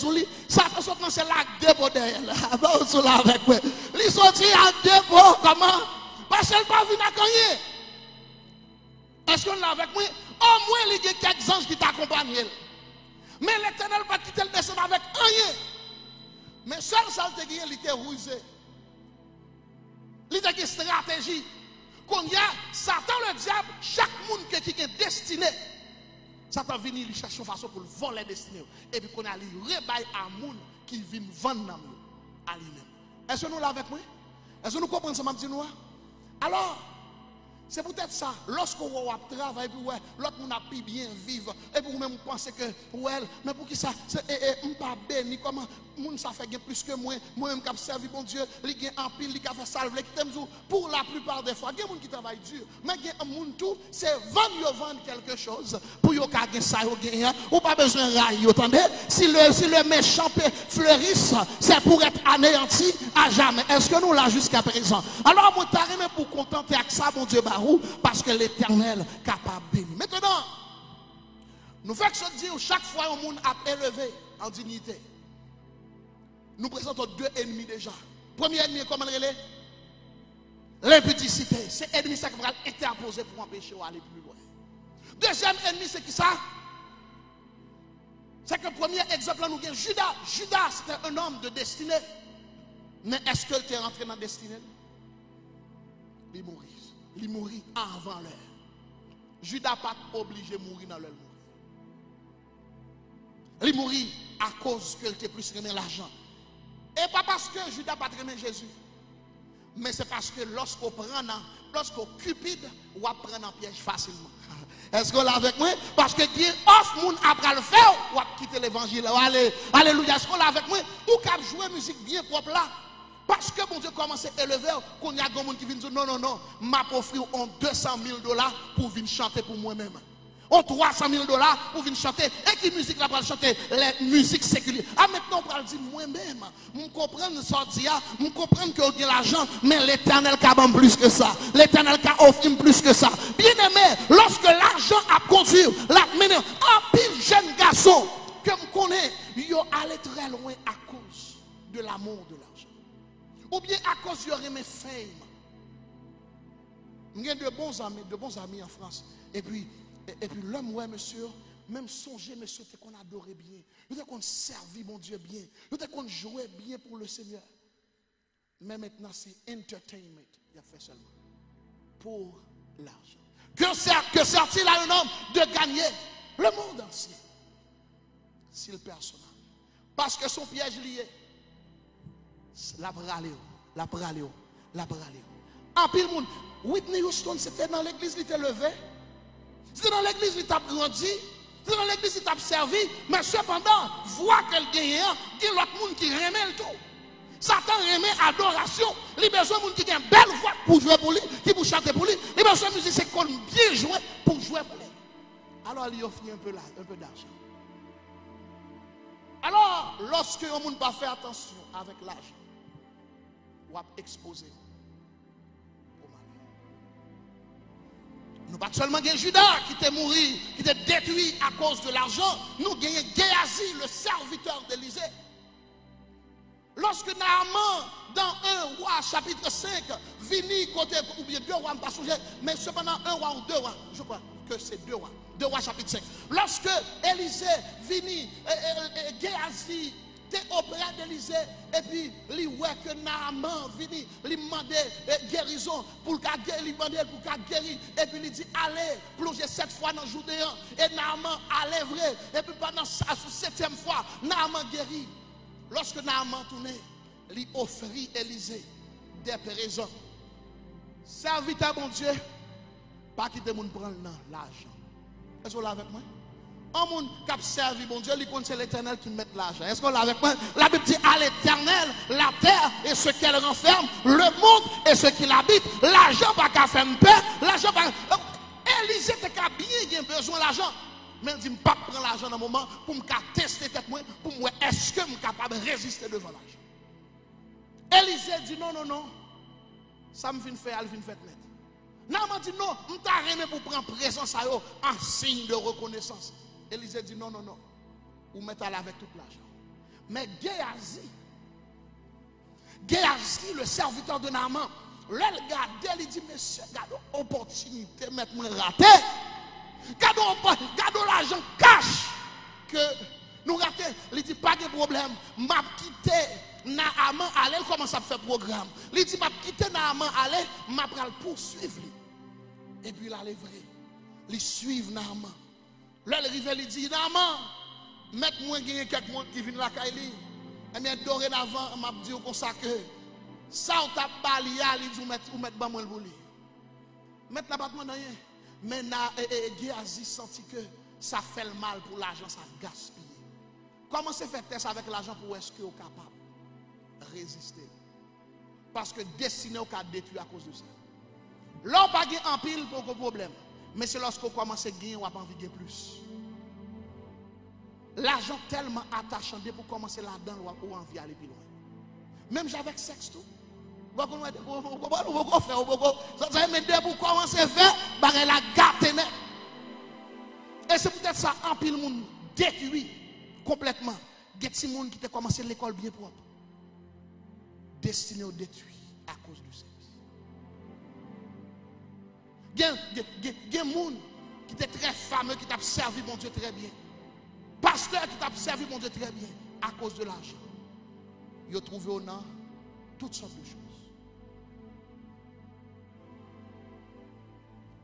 ça fait sortir dans ce lac de beaux derrière. Maron sous la avec moi. Il sorti à deux beaux, comment? Parce qu'elle pas venir à gagner. Est-ce qu'on l'a avec moi? Au moins, il y a quelques anges qui t'accompagnent. Mais l'Éternel va quitter le descendre avec rien. Mais seul ça te gagné, il était rusé. Il était une stratégie. Quand il y a Satan le diable, chaque monde qui est destiné, Satan vient lui chercher une façon pour voler la destinée. Et puis qu'on a lui rebaille à monde qui vient vendre à lui-même. Est-ce que nous l'avons avec moi? Est-ce que nous comprenons ce que je dis? Alors, c'est peut-être ça. Lorsqu'on va travailler, l'autre monde a pu bien vivre. Et puis vous-même pensez que, ouais, mais pour qui ça? On ne pas béni. Comment? Moun ça fait plus que moi. Moi-même qui servi bon Dieu, il y a un pile, il a fait salve. Pour la plupart des fois, il y a des gens qui travaillent dur. Mais il y a un monde tout, c'est vendre quelque chose. Pour yon gagner ça, ou pas besoin de railler. Attendez, si le méchant fleurisse, c'est pour être anéanti à jamais. Est-ce que nous là jusqu'à présent? Alors, moi, t'arrive pour contenter avec ça, mon Dieu, parce que l'Éternel est capable de bénir. Maintenant, nous faisons dire chaque fois un monde a élevé en dignité. Nous présentons deux ennemis déjà. Premier ennemi, comment il est? L'impudicité. C'est l'ennemi qui va interposer pour empêcher d'aller plus loin. Deuxième ennemi, c'est qui ça? C'est que le premier exemple, nous avons Judas. Judas, c'était un homme de destinée. Mais est-ce qu'il était rentré dans la destinée? Il mourit. Il mourit avant l'heure. Judas n'a pas obligé de mourir dans l'heure. Il mourit à cause qu'il était plus aimé l'argent. Et pas parce que Judas n'a pas aimé Jésus. Mais c'est parce que lorsqu'on cupide, on prend en piège facilement. Est-ce qu'on l'a avec moi? Parce que Dieu offre moun après le faire, on va quitter l'évangile. Alléluia. Est-ce qu'on l'a avec moi? Ou qu'à jouer musique bien propre là. Parce que mon Dieu commence à élever, qu'on y a des gens qui viennent dire non, m'a offert 200 000 $ pour venir chanter pour moi-même. On 300 000 $ pour venir chanter. Et qui musique là pour chanter? Les musiques séculières. Ah, maintenant, on va dire moi-même. Je comprends ça, je comprends que j'ai l'argent, mais l'Éternel a plus que ça. L'Éternel a offert plus que ça. Bien aimé, lorsque l'argent a conduit, un pile jeune garçon que je connais, il allé très loin à cause de l'amour de l'argent. Ou bien à cause de mes fame. J'ai de bons amis en France. Et puis l'homme, ouais, monsieur, même songer, monsieur, qu'on adorait bien. Nous qu'on servi mon Dieu bien. Nous qu'on jouait bien pour le Seigneur. Mais maintenant, c'est entertainment. Il a fait seulement. Pour l'argent. Que sert-il à un homme de gagner le monde entier? S'il personne. Parce que son piège lié. La praléo. En pile monde. Whitney Houston, c'était dans l'église, il était levé. C'était dans l'église, il t'a grandi. C'était dans l'église, il t'a servi. Mais cependant, voit qu'elle gagne, il y a l'autre monde qui remet le tout. Satan remet adoration. Il y a besoin de monde qui a une belle voix pour jouer pour lui, qui pour chanter pour lui. Il y a besoin de musiciens qui ont bien joué pour jouer pour lui. Alors, il offre un peu d'argent. Alors, lorsque on ne pas faire attention avec l'argent, on va exposer au mal. Nous pas seulement Judas qui était mort, qui était détruit à cause de l'argent, nous avons Géasi, le serviteur d'Élysée. Lorsque Naaman, dans 1 roi chapitre 5, vini côté, ou bien 2 rois, pas sujet, mais cependant 1 roi ou 2 rois, je crois que c'est 2 rois. 2 rois chapitre 5. Lorsque Élisée vini, Géasi était auprès d'Élisée, et puis il voit que Naaman vini, il demandait guérison pour qu'il demandait pour qu'il guérisse, et puis il dit allez plonger 7 fois dans le Judéen, et Naaman allait vrai, et puis pendant sa 7e fois, Naaman guérit. Lorsque Naaman tournait, il offrit Élisée des présents. Serviteur mon Dieu, pas quitter mon prendre l'argent. Est-ce que vous l'avez avec moi? Un monde qui a servi, bon Dieu, c'est l'Éternel qui met l'argent. Est-ce qu'on l'a avec moi? La Bible dit à l'Éternel, la terre et ce qu'elle renferme, le monde et ce qui l'habite. L'argent pas qu'à faire paix, l'argent pas. Élisée t'as bien besoin d'argent. Mais il dit, je ne peux pas prendre l'argent dans un moment pour me tester tête moi, pour moi, est-ce que je suis capable de résister devant l'argent? Élisée dit non, non, non. Ça me vient faire, elle vient faire net. Naaman dit non, je t'ai pour prendre présence à eux en signe de reconnaissance. Élisée dit non, non, non. Ou mettez là avec tout l'argent. Mais Géhazi, le serviteur de Naaman, là, le gars, il dit, monsieur, gardons opportunité, mettez-moi raté. Gardons l'argent cash que nous ratons. Il dit, pas de problème, m'a quitté Naaman, allez, commence à faire programme. Il dit, m'a quitté Naaman, allez, m'a pral poursuivre. Et puis il a livré. Il suit Naaman. Là, le rival, il dit, Naaman, mettez-moi quelqu'un qui vient la Kaili. Et bien, dorénavant, m'a dit comme ça que ça, on t'a balayé, il dit, ou mettre ban moi le bouli. Mettre la battement dans rien. Mais Géhazi senti que ça fait le mal pour l'argent, ça gaspille. Comment c'est fait test avec l'argent pour est-ce que vous êtes capable de résister? Parce que destiné au cas détruit à cause de ça. Là, on pas gagner en pile pour aucun problème. Mais c'est lorsqu'on commence à gagner, on va pas envie de gagner plus. L'argent tellement attachant pour commencer là-dedans, on a envie d'aller plus loin. Même avec sexe tout. Pour commencer à faire, la gâte net. Et c'est peut-être ça, en pile monde détruit complètement. Il y a des gens qui ont commencé l'école bien propre. Destiné au détruit à cause du sexe. Il y a des gens qui étaient très fameux, qui t'ont servi mon Dieu très bien. Pasteur qui t'a servi mon Dieu très bien à cause de l'argent. Ils ont trouvé au nom toutes sortes de choses.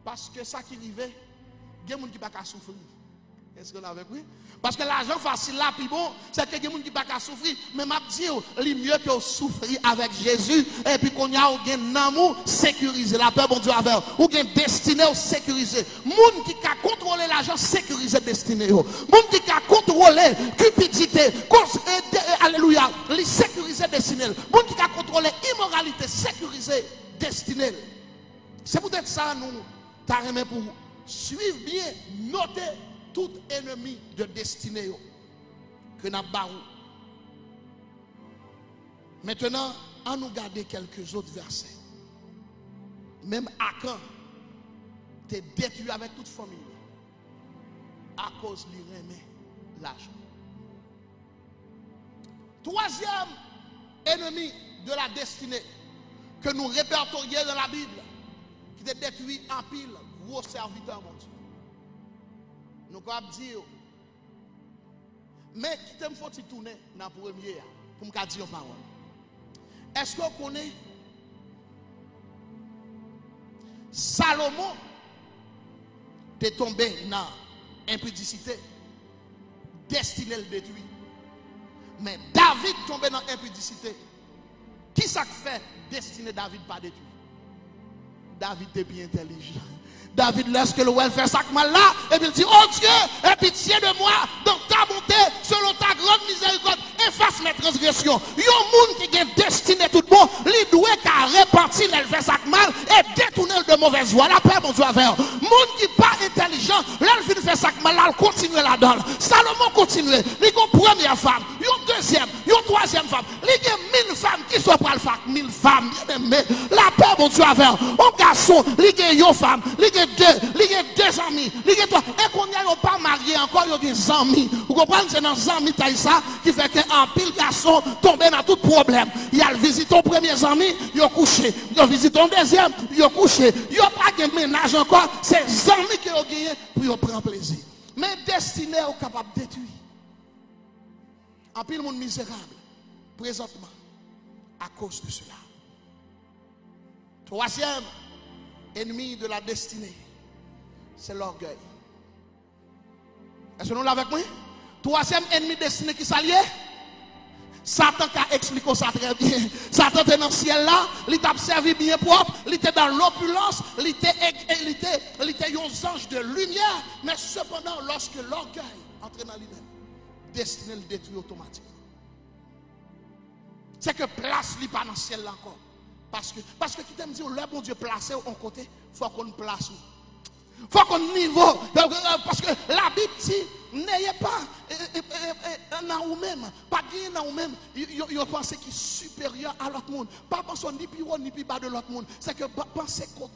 Parce que ça qui arrivait, il y a des gens qui ne peuvent pas souffrir. Est-ce que vous l'avez compris? Parce que l'argent facile là, puis bon, c'est que il y a des gens qui ne peuvent pas souffrir. Mais je dis, il est mieux que souffrir avec Jésus. Et puis qu'on y a un amour sécurisé. La paix, bon Dieu, avec vous. Ou un destiné sécurisé. Moun qui a contrôlé l'argent sécurisé destiné. Moun qui a contrôlé cupidité. Alléluia. Les sécurisé destiné. Moun qui a contrôlé immoralité sécurisé destiné. C'est peut-être ça, nous. T'as pour suivre bien, noter tout ennemi de destinée que nous avons. Maintenant, on nous garder quelques autres versets. Même Akan, tu es détruit avec toute famille à cause de l'argent. Troisième ennemi de la destinée que nous répertorions dans la Bible, qui est détruit en pile, gros serviteur, mon Dieu. Nous pouvons dire, mais qui t'aime faut-il tourner dans le premier pour me dire une parole. Est-ce qu'on connaît Salomon est tombé dans l'impudicité, destiné le détruire. Mais David tombé dans l'impudicité. Qui ça fait destiné David pas détruire? David est bien intelligent. David laisse que le welfare sac mal là, et puis il dit, oh Dieu, aie pitié de moi, donc ta bonté, selon ta grande miséricorde, efface mes transgressions. Il y a un monde qui est destiné tout bon, il doit qu'à répartir l'elfait sac mal et détourner de mauvaise voie. La paix, mon Dieu, avec eux. Monde qui n'est pas intelligent, l'elfait fait sac mal là, il continue là-dedans. Salomon continue. Il y a une première femme, il y a une deuxième, il y a une troisième femme. Il y a 1000 femmes qui sont pas le fac, 1000 femmes, bien aimées. La paix, mon Dieu, avec eux. Un garçon, il y a une femme, il y a deux amis, il y a trois. Et qu'on n'y a pas marié encore, il y a des amis. Vous comprenez, c'est dans les amis ça qui fait qu'un pile garçon tombe dans tout problème. Il y a le visite ton premier ami, il a couché. Il a visité ton deuxième, il a couché. Il n'y a pas de ménage encore. C'est les amis qui ont gagné pour prendre plaisir. Mais destiné au capable de détruire. En pile monde misérable, présentement, à cause de cela. Troisième ennemi de la destinée, c'est l'orgueil. Est-ce que nous l'avons avec moi? Troisième ennemi destiné qui s'allie, Satan qui a expliqué ça très bien. Satan était dans le ciel là, il t'a servi bien propre, il était dans l'opulence, il était des anges de lumière, mais cependant, lorsque l'orgueil entre dans lui-même, destiné le détruire automatiquement. C'est que place lui pas dans le ciel là encore. Parce que qui t'aime dire, le bon Dieu placé en côté, il faut qu'on place. Il faut qu'on niveau. Parce que la Bible dit, n'ayez pas dans vous-même. Pas gagner dans vous-même. Vous pensez qu'il est supérieur à l'autre monde. Pas penser ni plus haut ni plus bas de l'autre monde. C'est que pensez qu'on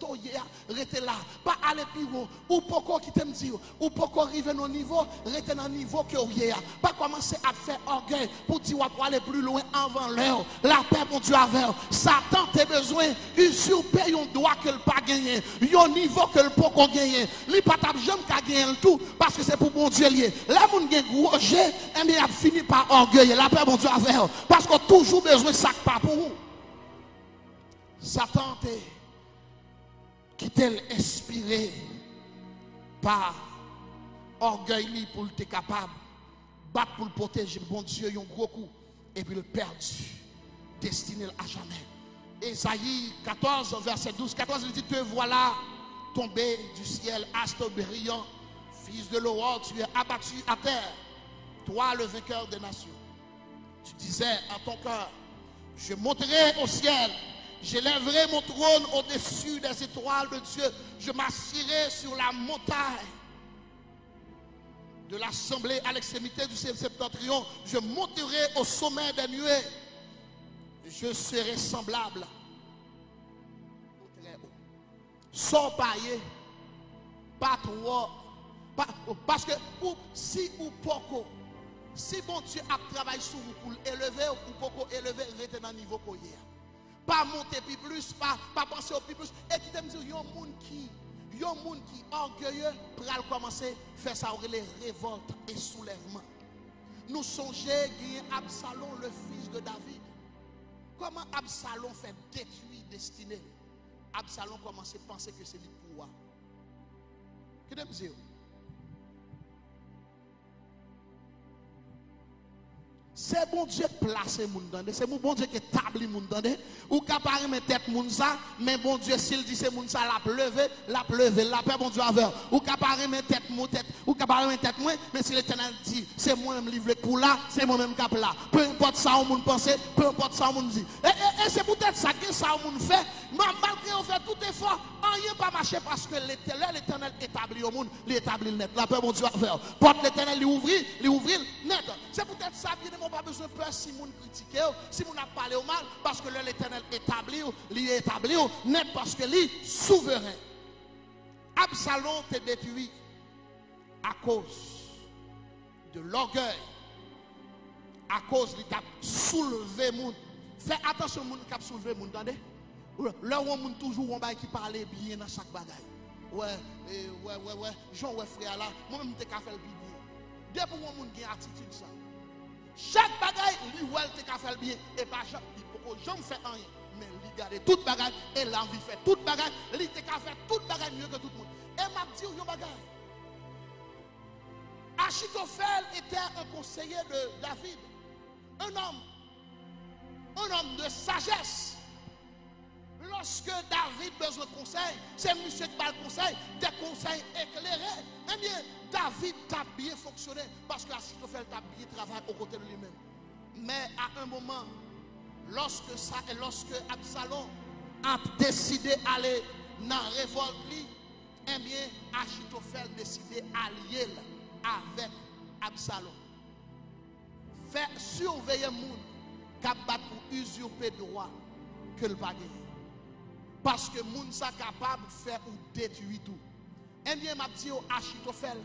rester là. Pas aller plus haut. Ou pourquoi qui t'aime dire. Ou pourquoi arriver dans le niveau. Rester dans le niveau que vous avez. Pas commencer à faire orgueil. Pour dire qu'on va aller plus loin avant l'heure. La paix mon Dieu avec. Satan a besoin. Usurper un droit que le pas gagner. Un niveau que le pas gagner. Li pas t'a jamais qu'à gagner tout parce que c'est pour bon Dieu lié. La moun gen gros jeu, et bien a fini par orgueil. La paix bon Dieu avec parce qu'on toujours besoin de ça pas pour vous. Satan qui t'est inspiré par orgueil pour être capable battre pour le protéger bon Dieu un gros coup et puis le perdu destiné à jamais. Ésaïe 14 verset 12 14 il dit te voilà tombé du ciel, astre brillant, fils de l'aurore, tu es abattu à terre, toi le vainqueur des nations. Tu disais en ton cœur, je monterai au ciel, j'élèverai mon trône au-dessus des étoiles de Dieu, je m'assirai sur la montagne de l'assemblée à l'extrémité du septentrion, je monterai au sommet des nuées, je serai semblable. Sans payer, pas trop, parce que si ou poco, si bon Dieu a travaillé sur vous pour élever ou poco élever, rester dans le niveau qu'on y a. Pas monter plus, pas penser au plus. Et qui t'aime dire, il y a un monde qui orgueilleux pour commencer à faire ça, les révoltes et soulèvements. Nous songeons qu'il Absalom, le fils de David. Comment Absalom fait détruire destinée? Absalom commence à penser que c'est lui pouvoir. Qu'est-ce que vous dites? C'est bon Dieu qui place les gens. C'est bon Dieu qui établit les gens. Ou qui apparaît mes têtes moun ça, mais bon Dieu s'il dit c'est moun ça la pleuve, la paix bon Dieu avec. Ou qui apparaît mes têtes mon tête, ou qui apparaît mes têtes moi, mais si l'Éternel dit c'est moi même livré pour là, c'est moi même cap là. Peu importe ça on moun pense, peu importe ça on moun dit. Et c'est peut-être ça que ça on moun fait, malgré on fait tout effort, rien pas marcher parce que l'Éternel établit au monde, l'établit net. La paix bon Dieu avec. Porte l'Éternel lui ouvrir net. C'est peut-être ça bien pas besoin de peur si moun critique, si moun a parlé au mal, parce que l'Éternel établit, net parce que lui souverain. Absalom t'est détruit à cause de l'orgueil, à cause de soulever moun. Fais attention moun qui a soulevé moun, entendez? Là où moun toujours on va qui parle bien dans chaque bagaille. Ouais, Jean ouais frère là, moi-même t'ai qu'à faire le bien. Depuis moun qui a attitude ça. Chaque bagaille, lui, elle te fait bien. Et pas chaque, j'en fais rien. Mais lui, garde toute bagaille. Et l'envie fait toute bagaille. Lui, te fait toute bagaille mieux que tout le monde. Et m'a dit, yon bagaille. Achitophel était un conseiller de David. Un homme de sagesse. Lorsque David besoin de conseil, c'est monsieur qui parle conseil, des conseils éclairés. Eh bien, David a bien fonctionné parce que Achitophel a bien travaillé aux côtés de lui-même. Mais à un moment, lorsque Absalom a décidé d'aller dans la révolte, eh bien, Achitophel a décidé d'allier avec Absalom. Faire surveiller les gens qui battent pour usurper le droit que le pas. Parce que moun sa capable de faire ou détruire tout. Eh bien, m'a dit Achitophel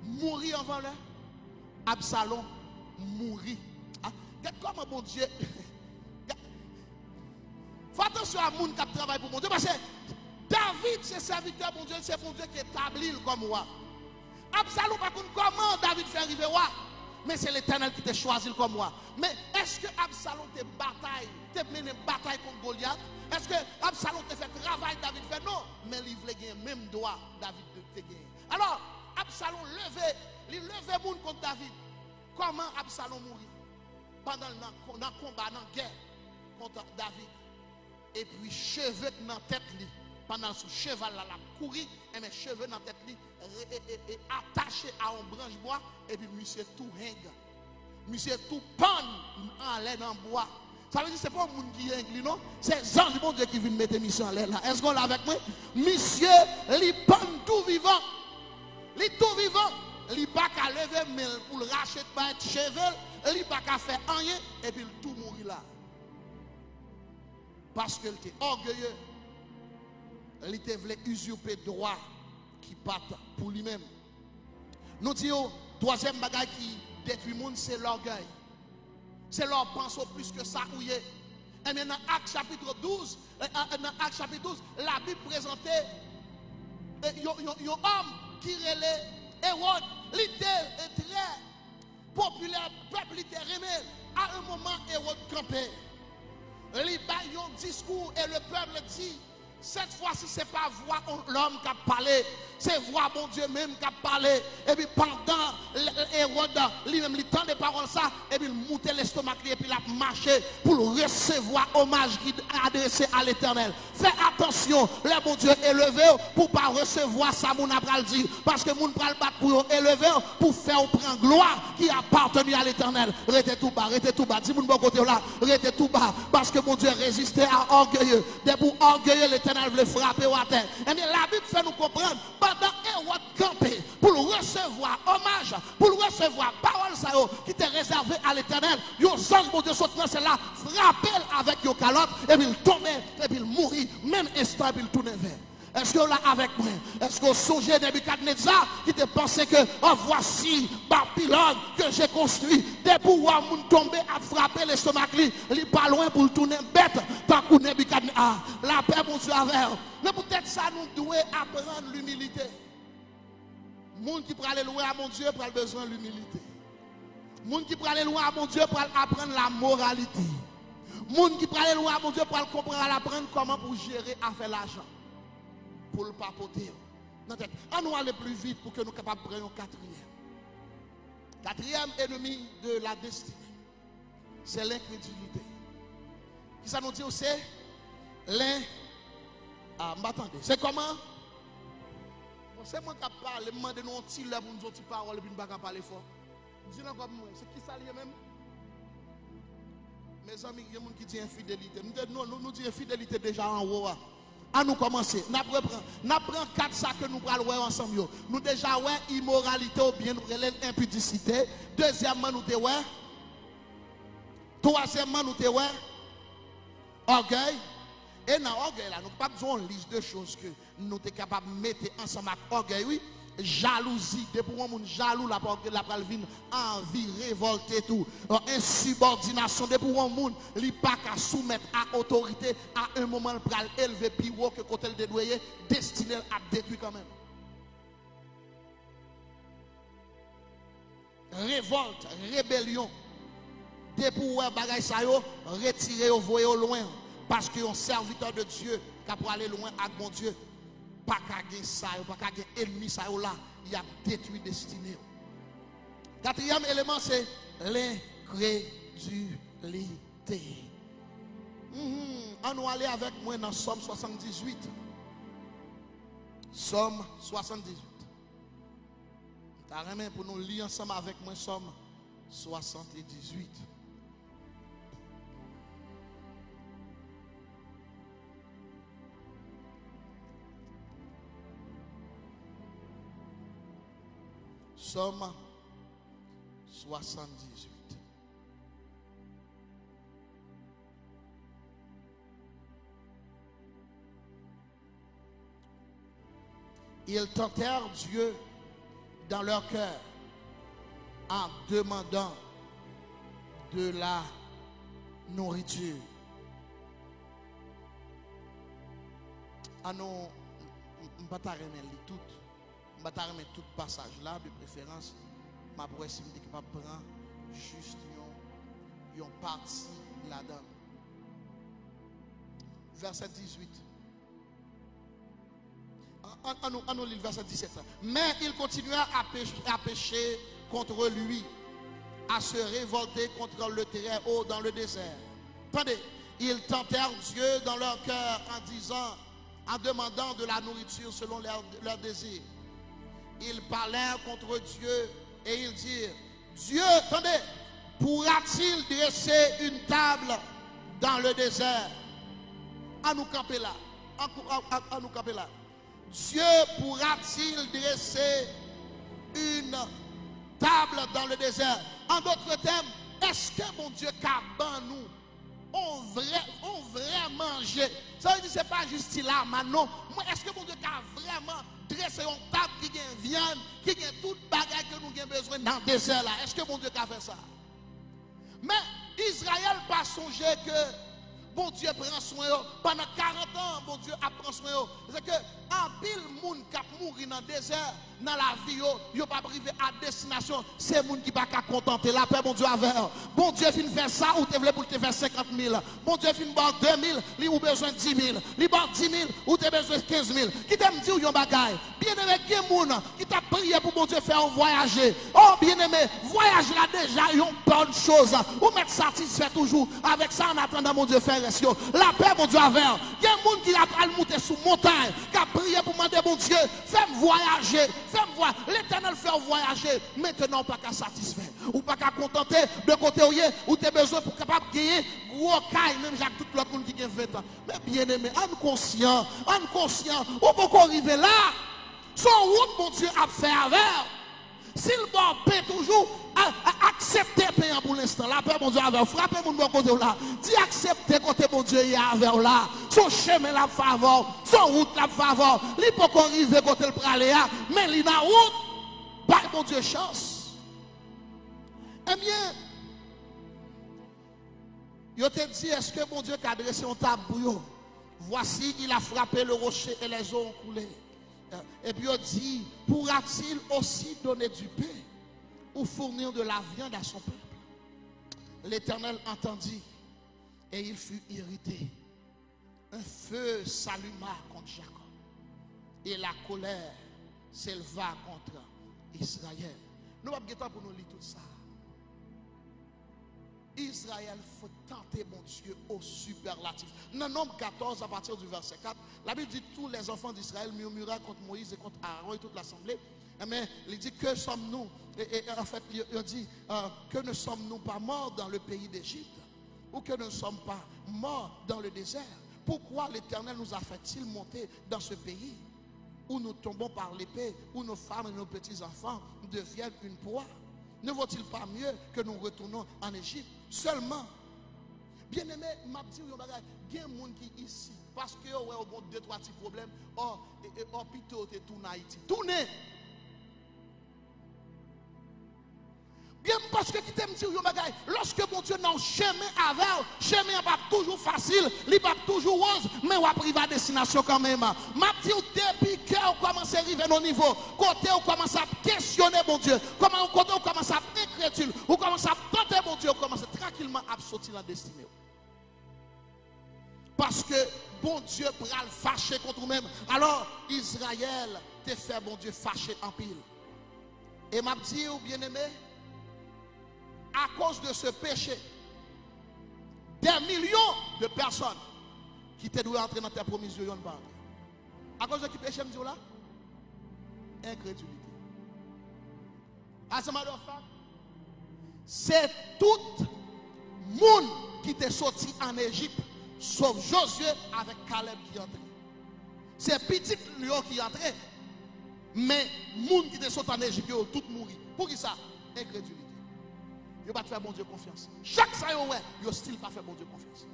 mourir avant l'heure. Absalom mourir. Comment bon Dieu. Faut attention à moun qui travaille pour mon Dieu. Parce que David, c'est serviteur pour Dieu, c'est pour Dieu qui établit comme roi. Absalom, par contre, comment David fait arriver roi? Mais c'est l'Éternel qui t'a choisi comme roi. Mais est-ce que Absalom t'a mené une bataille contre Goliath? Est-ce que Absalom t'a fait travail David fait? Non. Mais il voulait gagner même droit David de gagner. Alors, Absalom il levait monde contre David. Comment Absalom mourit? Pendant le combat, dans la guerre contre David. Et puis cheveux dans la tête, pendant son cheval là, la courir, et mes cheveux dans la tête attachés à une branche bois, et puis monsieur tout hang. Monsieur tout pan en l'air dans bois. Ça veut dire que ce n'est pas un monde qui est non? C'est les anges du bon Dieu qui viennent mettre mission en l'air là. Est-ce qu'on l'a avec moi? Monsieur, il pan tout vivant. Il tout vivant. Il n'a pas qu'à lever mais pour le racheter par être cheval. Il n'a pas qu'à faire rien et puis il tout mourir là. Parce qu'il était orgueilleux. Il était voulu usurper droit qui part pour lui-même. Nous disons, troisième bagage qui détruit le monde, c'est l'orgueil. C'est leur pensée plus que ça où il est. Et bien dans Actes chapitre 12, la Bible présentait un homme qui relait Hérode. Il était très populaire, le peuple était aimé. À un moment, Hérode campait. Il a un discours et le peuple dit, cette fois-ci, ce n'est pas voix l'homme qui a parlé, c'est voix mon Dieu même qui a parlé. Et puis pendant Hérode, lui-même, il tend des paroles ça, et puis il montait l'estomac et puis il a marché pour recevoir hommage qui est adressé à l'Éternel. Fais attention, le bon Dieu élevé pour ne pas recevoir ça, mon abral dit, parce que mon pral battre pour élever, pour faire prendre gloire qui appartenu à l'Éternel. Restez tout bas, dis mon bon côté là, restez tout bas, parce que mon Dieu résistait à orgueilleux. Dès pour orgueilleux, l'Éternel voulait frapper à terre. Et bien la Bible fait nous comprendre, pendant Hérode campé, pour recevoir hommage, pour recevoir parole ça qui était réservée à l'Éternel, les anges de Dieu sont là, là, frappé avec une calotte, et puis il tombait, et puis il mourit, même instant, et puis il tournait vers. Est-ce que là avec moi? Est-ce que vous songez Nebuchadnezzar qui te pensait que oh, voici Babylone que j'ai construit. Dès pour voir moun tomber à frapper l'estomac, il n'est pas loin pour le tourner bête. Tant que Nebuchadnezzar, la paix mon Dieu avec. Mais peut-être ça nous doit apprendre l'humilité. Moun qui peut aller loin à mon Dieu pour avoir besoin de l'humilité. Moun qui peut aller loin à mon Dieu pour apprendre la moralité. Moun qui peut aller loin à mon Dieu pour comprendre, apprendre comment pour gérer affaire l'argent. Pour le papoter. On nous aller plus vite pour que nous soyons capables de prendre un quatrième. Quatrième ennemi de la destinée, c'est l'incrédulité. Qui ça nous dit aussi? M'attendez. C'est comment? C'est moi qui parle, je demande nous un petit lèvre, nous autres paroles, et puis nous ne pouvons pas parler fort. Dis-le comme moi, c'est qui ça lié même? Mes amis, il y a des gens qui disent infidélité. Nous disons infidélité déjà en haut. À nous commencer. Nous prenons 4 sacs que nous prenons ensemble. Nous déjà ouais immoralité ou bien nous prenons impudicité. Deuxièmement, nous te ouais. Troisièmement, nous te ouais. Orgueil. Et dans orgueil là, nous pas besoin une liste de choses que nous sommes capables de mettre ensemble avec orgueil. Oui. Jalousie, depuis un monde jaloux, la palvine, envie, révolté, tout. Insubordination, depuis un monde, il pas qu'à soumettre à autorité, à un moment, il pral élever plus haut que côté le dédoué, destiné à détruire quand même. Révolte, rébellion, depuis un bagay sa yo, retirer au voyer au loin, parce qu'un serviteur de Dieu qui pour aller loin avec mon Dieu. Pas qu'à gagner ça, pas qu'à gagner ennemi ça là, il a détruit destinée. Quatrième élément, c'est l'incrédulité. On va aller avec moi dans Somme 78. Somme 78. Carrément pour nous lire ensemble avec moi Somme 78. Somme 78. Ils tentèrent Dieu dans leur cœur en demandant de la nourriture. Ah non, je ne vais pas tout. Je vais remettre tout passage là, de préférence. Ma pour essayer de prendre juste une partie là-dedans. Verset 18. On lit le verset 17. Mais il continua à pécher contre lui, à se révolter contre le très haut dans le désert. Attendez, ils tentèrent Dieu dans leur cœur en disant, en demandant de la nourriture selon leur désir. Ils parlèrent contre Dieu et ils dirent, Dieu, attendez, pourra-t-il dresser une table dans le désert? À nous camper là. À nous camper là. Dieu pourra-t-il dresser une table dans le désert? En d'autres termes, est-ce que mon Dieu caban nous on vrai manger? Ça veut dire que ce n'est pas juste là, non. Est-ce que mon Dieu a vraiment dressé une table qui a viande, qui a toute bagaille que nous avons besoin dans le désert là? Est-ce que mon Dieu a fait ça? Mais Israël n'a pas songé que bon Dieu prend soin pendant 40 ans, bon Dieu a pris soin. C'est que en pile monde qui a mouru dans le désert, dans la vie, il n'a pas arrivé à destination. C'est le monde qui n'a pas contenter la paix, bon Dieu avec. Bon Dieu fin faire ça, ou tu voulais pour te faire 50 000. Bon Dieu fin faire 2 000, il a besoin de 10 000. Il a 10 000, ou tu as besoin de 15 000. Qui t'a dit yon bagay? Bien aimé, qui est monde qui t'a prié pour bon Dieu faire voyager? Oh bien aimé, voyage là déjà, une bonne chose. Ou mettre satisfait toujours avec ça en attendant mon Dieu faire reste. La paix, mon Dieu avec. Il y a des gens qui a monté sous montagne, qui a prié pour demander mon Dieu, fais-moi voyager. L'Éternel fait voyager. Maintenant, pas qu'à satisfaire. Ou pas qu'à contenter de côté où tu as besoin pour capable de gagner gros caille, même Jacques, tout le monde qui a 20 ans. Mais bien aimé, en conscient, on peut arriver là. Son route, mon Dieu, a fait avec. S'il va payer toujours, accepter payant pour l'instant. La paix, mon Dieu, avec. Frappez mon bon côté là. Dis accepter côté mon Dieu, il y a avec là. Son chemin la faveur, son route la faveur. Il peut pas arriver côté le praléa, mais il a route. Par mon Dieu, chance. Eh bien, je te dis, est-ce que mon Dieu a dressé un table pour vous? Voici, il a frappé le rocher et les eaux ont coulé. Et puis il dit, pourra-t-il aussi donner du pain ou fournir de la viande à son peuple? L'Éternel entendit et il fut irrité. Un feu s'alluma contre Jacob et la colère s'éleva contre Israël. Nous ne pouvons pas pour nous lire tout ça. Israël faut tenter mon Dieu au superlatif. Dans Nombre 14, à partir du verset 4, la Bible dit tous les enfants d'Israël murmuraient contre Moïse et contre Aaron et toute l'assemblée. Mais il dit que sommes-nous? Et en fait, il dit que ne sommes-nous pas morts dans le pays d'Égypte? Ou que ne sommes pas morts dans le désert? Pourquoi l'Éternel nous a fait-il monter dans ce pays où nous tombons par l'épée, où nos femmes et nos petits-enfants deviennent une proie? Ne vaut-il pas mieux que nous retournons en Égypte? Seulement, bien aimé, m'a dit, il y a des gens qui ici, parce que vous avez 2-3 petits problèmes, plutôt que tout en Haïti. Tournez! Bien parce que qui t'aime dire, lorsque mon Dieu n'a un chemin avec, chemin n'est pas toujours facile, il n'est pas toujours rose, mais on arrive à destination quand même. M'a dit, depuis que vous commencez à arriver à nos niveaux, côté vous commencez à questionner mon Dieu, côté vous commencez à incrédule, vous commencez à tenter mon Dieu, vous commencez tranquillement à sortir la destinée. Parce que bon Dieu pourra le fâcher contre vous-même. Alors Israël te fait bon Dieu fâcher en pile. Et m'a dit, bien aimé, à cause de ce péché, des millions de personnes qui te doivent entrer dans tes promises, ils ne pas. À cause de qui péché, me dit là? Incrédulité. As a matter of fact, c'est tout le monde qui est sorti en Égypte, sauf Josué avec Caleb qui est entré. C'est petit lion qui est entré, mais le monde qui est sorti en Égypte, ils ont tout mouru. Pour qui ça? Incrédulité. Ils ne pas faire bon Dieu confiance. Chaque ça, ils ne style pas faire bon Dieu confiance.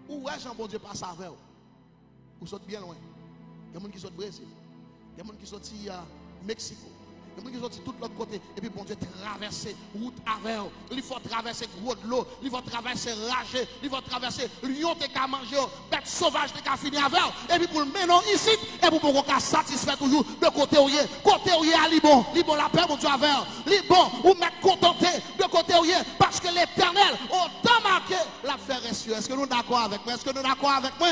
Ou est-ce que bon Dieu passe avec vous? Vous sortez bien loin. Il y a des gens qui sortent du Brésil. Il y a des gens qui sortent du Mexique. Il y a des gens qui sortent de tout l'autre côté. Et puis bon Dieu traverser route avec vous. Il faut traverser gros de l'eau. Il faut traverser ragé. Il faut traverser lion de qu'à manger. Bête sauvage de qu'à finir avec vous. Et puis pour le mener ici. Et pour qu'on soit satisfait toujours de côté où il est. Côté où il est à Libon. Libon la paix, mon Dieu avec vous. Libon, ou mettre contenté de côté où il est. Parce que l'Éternel, autant marqué, l'a fait rester. Est-ce que nous sommes d'accord avec moi? Est-ce que nous sommes d'accord avec moi?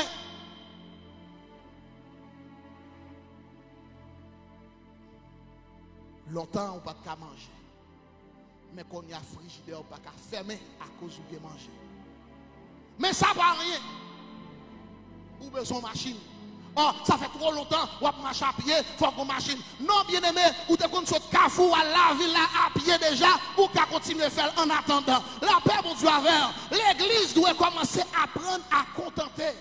Longtemps, on n'a pas de manger. Mais quand il y a frigidaire, on n'a pas de fermer à cause de manger. Mais ça ne va rien. ou besoin de machine. Oh, ça fait trop longtemps, ou ap marcher à pied, faut qu'on machine. Non, bien aimé, ou te kon saute Carrefour à la ville là à pied déjà, ou qu'à continuer à faire en attendant. La paix, mon Dieu, avec l'église doit commencer à apprendre à contenter.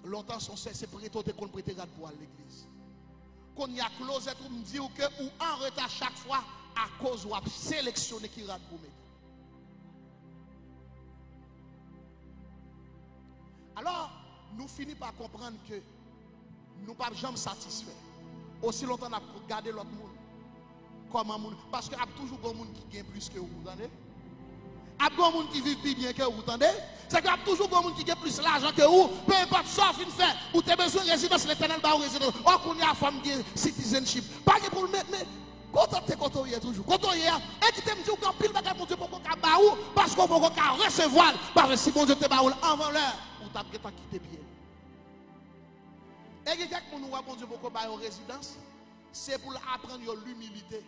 Longtemps, c'est prêt de qu'on prête pour l'église. Qu'on y a closé pour me dire que ou en retard chaque fois à cause ou à sélectionner qui rate pour mettre. Alors, nous finissons par comprendre que nous ne sommes pas jamais satisfaits. Aussi longtemps qu'on a regardé l'autre monde. Comment monde. Parce qu'il y a toujours des gens qui gagnent plus que vous, entendez? Il y a des gens qui vivent plus bien que vous, entendez? C'est qu'il y a toujours des gens qui gagnent plus l'argent que vous. Peu importe ça, fin fait. Ou tu as besoin de résidence, l'éternel va résidence. Ou qu'on y a femme qui citizenship. Pas que pour le mettre, mais quand on y est toujours. Quand on y est, et qui t'aime dire qu'on pile bagage, mon Dieu, pour qu'on baou, parce qu'on peut recevoir. Parce que si mon Dieu te baou avant l'heure, ou t'as quitté pied. Et quelqu'un qui nous voit, mon Dieu, pour qu'on baou résidence, c'est pour apprendre l'humilité.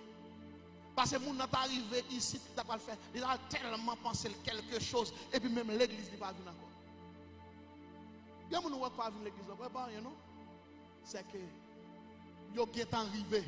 Parce que les gens sont arrivés ici, tu n'as pas le faire. Ils ont tellement pensé quelque chose. Et puis même l'église n'est pas venue encore. Il y a des gens qui ne pas venir l'église. Non? C'est que ils sont arrivés.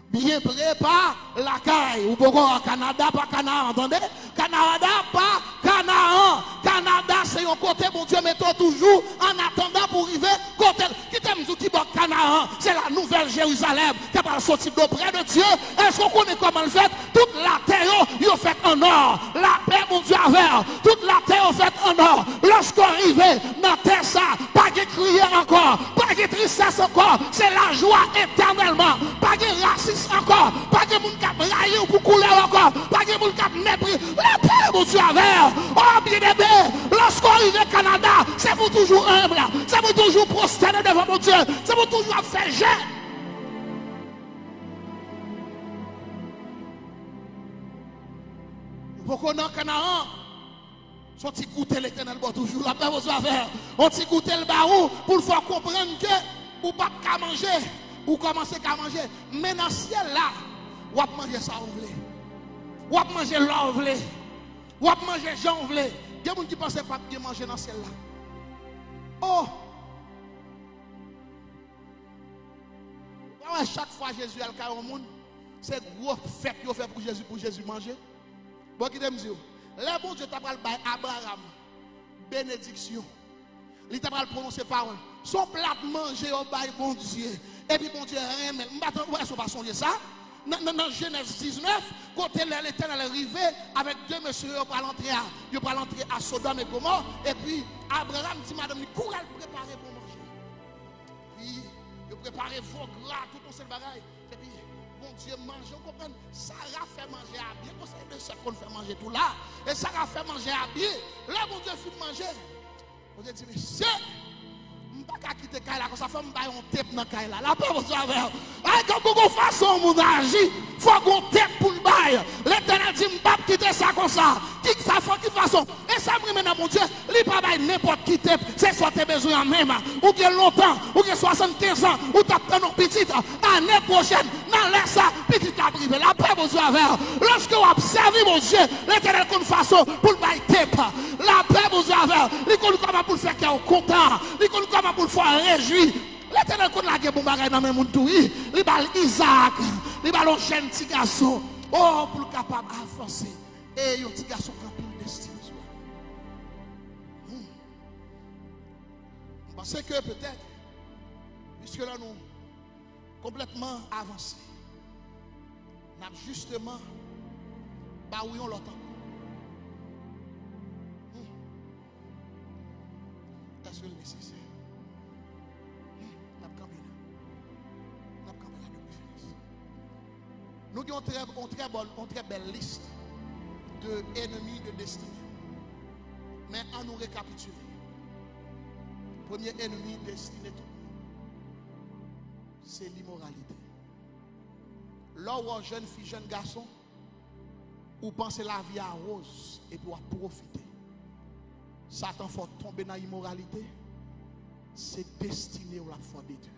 Bien préparé la caille. Ou beaucoup Canada, pas Canaan. Entendez? Canada, pas Canaan. Canada, c'est un côté, mon Dieu, mettons toujours en attendant pour arriver. Côté, qui t'aime qui bat Canaan? C'est la nouvelle Jérusalem qui va sortir d'auprès de Dieu. Est-ce qu'on connaît comment le fait? Toute la terre, il est faite en or. La paix, mon Dieu, avec. Toute la terre est faite en or. Lorsqu'on arrive dans la terre, ça, pas de crier encore, pas de tristesse encore. C'est la joie éternellement. Pas de racisme encore, pas de monde qui a braillé pour couler encore, pas de monde qui a mépris. La paix, mon Dieu, avec. Oh, bien aimé, lorsqu'on arrive au Canada, c'est pour toujours humble, c'est pour toujours prosterner devant mon Dieu, c'est pour toujours faire jet. Pourquoi dans Canaan, son petit goûter l'éternel, toujours la paix, mon Dieu, avec. On petit goûter le barou pour le faire comprendre que ou pas qu'à manger. Ou commencer à manger. Mais dans le ciel là, ou à manger ça vous voulez. Ou à manger l'or vous voulez. Ou à manger Jean vous voulez. Il y a des gens qui pensent pas bien manger dans le ciel là. Oh! Chaque fois Jésus a le cas au monde, c'est gros fête qu'il fait pour Jésus manger. Bon, qui t'aime dire? Le bon Dieu t'a parlé à Abraham. Bénédiction. Il t'a parlé prononcer parole. Son plat manger au bail bon Dieu. Et puis bon Dieu, rien, mais est-ce qu'on va songer ça? Dans Genèse 19, quand l'Éternel est arrivé avec deux messieurs, ils vont entrer à Sodome et Gomorrhe. Et puis Abraham dit, madame, il court à préparer pour manger. Puis il prépare vos gras, tout ce bagage. Et puis bon Dieu mange, vous comprenez? Sarah fait manger à bien. C'est de ça qu'on fait manger tout là. Et Sarah fait manger à bien. Là, bon Dieu fait manger. Bon Dieu dit, mais c'est. Je ne peux pas quitter Kaila, comme ça fait un tête dans Kaila. La paix, vous savez. Quand vous façon, mon agir, il faut qu'on tête pour le bail. L'Éternel dit, je ne peux pas quitter ça comme ça. Qui ça fait, qui façon. Et ça me remet dans mon Dieu, il ne peut pas n'importe qui tête. C'est soit tes besoins en même. Ou que longtemps, ou que 75 ans, ou tu as pris nos petites. L'année prochaine, dans l'air ça, petit à privé. La paix, vous savez. Lorsque vous observez mon Dieu, l'Éternel comme façon pour le bail tête. La paix, vous savez. Il connaît comment pour le faire qu'il est content. Il connaît comment pour le faire réjouir. L'Éternel connaît la guerre pour bagay dans même monde tout. Il bal Isaac, il bal un jeune petit garçon. Oh, pour le capable d'avancer. Et un petit garçon qui a une destinée. Parce que peut-être, puisque là nous complètement avancé, nous avons justement baouillons l'autre. Est-ce que le nécessaire? Nous avons une très belle liste d'ennemis de destinée. Mais en nous récapituler. Premier ennemi destiné tout le monde, c'est l'immoralité. Là où un jeune fille, jeune garçon, ou pensez la vie à rose et pour profiter. Satan faut tomber dans l'immoralité, c'est destiné à la foi détruite.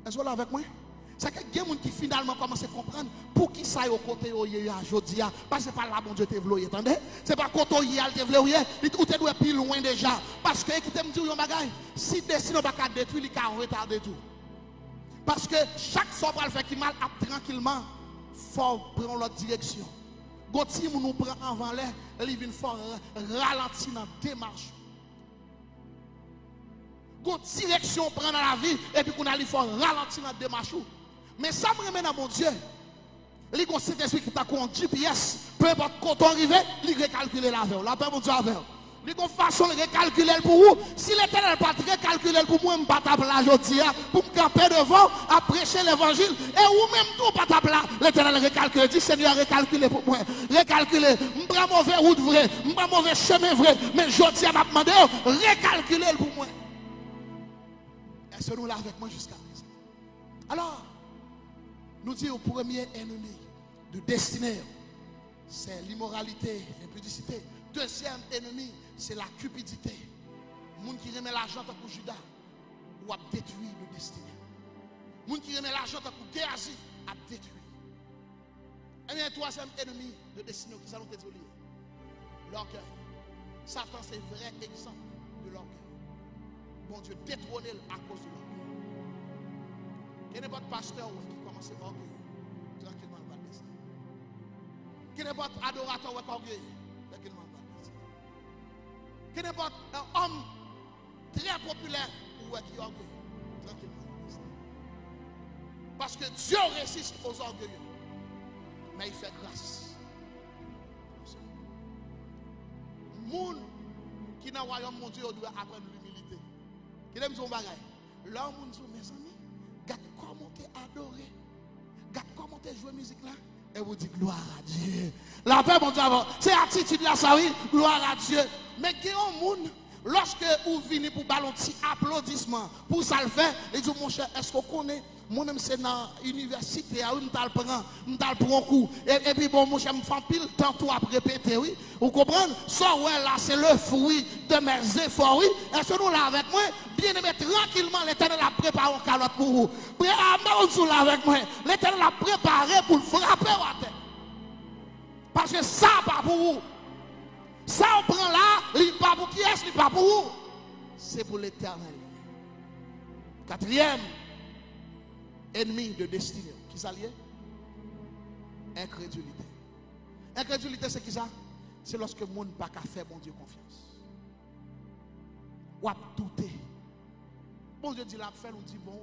Est-ce que vous êtes avec moi? C'est que il y a des gens qui finalement commencent à comprendre pour qui ça est au côté aujourd'hui. Parce que c'est pas là bon Dieu te voulu, attendez? C'est pas côté il te voulu, il te doit plus loin déjà. Parce que écoutez me dire un bagage, si destin pas qu'à détruire, il va retarder tout. Parce que chaque fois qu'on fait qui mal tranquillement, faut prendre l'autre direction. Quand on nous prend avant l'air, il vient fort ralentir dans la démarche. Quand direction prend dans la vie, et puis qu'on a fort ralentir dans la démarche. Mais ça me remet dans mon Dieu. Il y a un Saint-Esprit qui t'a un GPS, peu importe quand on arrive, il recalcule la veille. La paix mon Dieu avec. Il y a une façon de recalculer pour vous. Si l'Éternel n'a pas recalculé pour moi, je ne vais pas taper là aujourd'hui, pour me camper devant, à prêcher l'évangile, et ou même tout pas taper là, l'Éternel recalcule. Dit Seigneur, recalculez pour moi. Recalculez. Je ne prends mauvais route vrai, je ne prends mauvais chemin vrai, mais aujourd'hui, je vais demander, recalculez pour moi. Est-ce que nous là avec moi jusqu'à présent? Alors, nous disons au premier ennemi de destinée, c'est l'immoralité, l'impudicité. Deuxième ennemi, c'est la cupidité. Les gens qui remet l'argent pour Judas, ou a détruit le destiné. Les gens qui remet l'argent pour Géasi, a détruit. Et bien, troisième ennemi de destinée, qui s'allons te dire, l'orgueil. Satan, c'est un vrai exemple de l'orgueil. Bon Dieu, détrôner à cause de l'orgueil. Il n'y a pas de pasteur qui commence à orgueil. Tranquillement, il va le laisser. Il n'y a pas d'adorateur qui orgueil. Tranquillement, il va le laisser. Il n'y a pas un homme très populaire qui orgueil. Tranquillement, il va le laisser. Parce que Dieu résiste aux orgueilleux. Mais il fait grâce. Les gens qui dans le royaume de Dieu doivent apprendre l'humilité. Qui aime son bagage. L'homme dit, mes amis, regarde comment tu adoré. Regarde comment tu joué musique là. Et vous dites gloire à Dieu. La paix, mon Dieu, c'est attitude là, ça oui, gloire à Dieu. Mais qui est un monde, lorsque vous venez pour ballon petit applaudissement, pour ça le faire, il dit, mon cher, est-ce qu'on connaît? Moi-même, c'est dans l'université, je me prends un coup. Et puis, bon, mon cher, je me fais pile temps tout à répéter, oui. Vous comprenez? Ça, ouais, là, c'est le fruit de mes efforts, oui. Est-ce que nous, là, avec moi, bien aimé, tranquillement, l'Éternel a préparé un calotte pour vous. Bien, là, avec moi, l'Éternel a préparé pour le frapper à terre. Parce que ça, pas pour vous. Ça, on prend là, il n'est pas pour qui est-ce, il n'est pas pour vous. C'est pour l'Éternel. Quatrième ennemi de destinée. Qui ça lié? Incrédulité. Incrédulité, c'est qui ça? C'est lorsque le monde n'a pas fait bon Dieu confiance. Ou à douter. Bon Dieu dit la fait, on dit bon,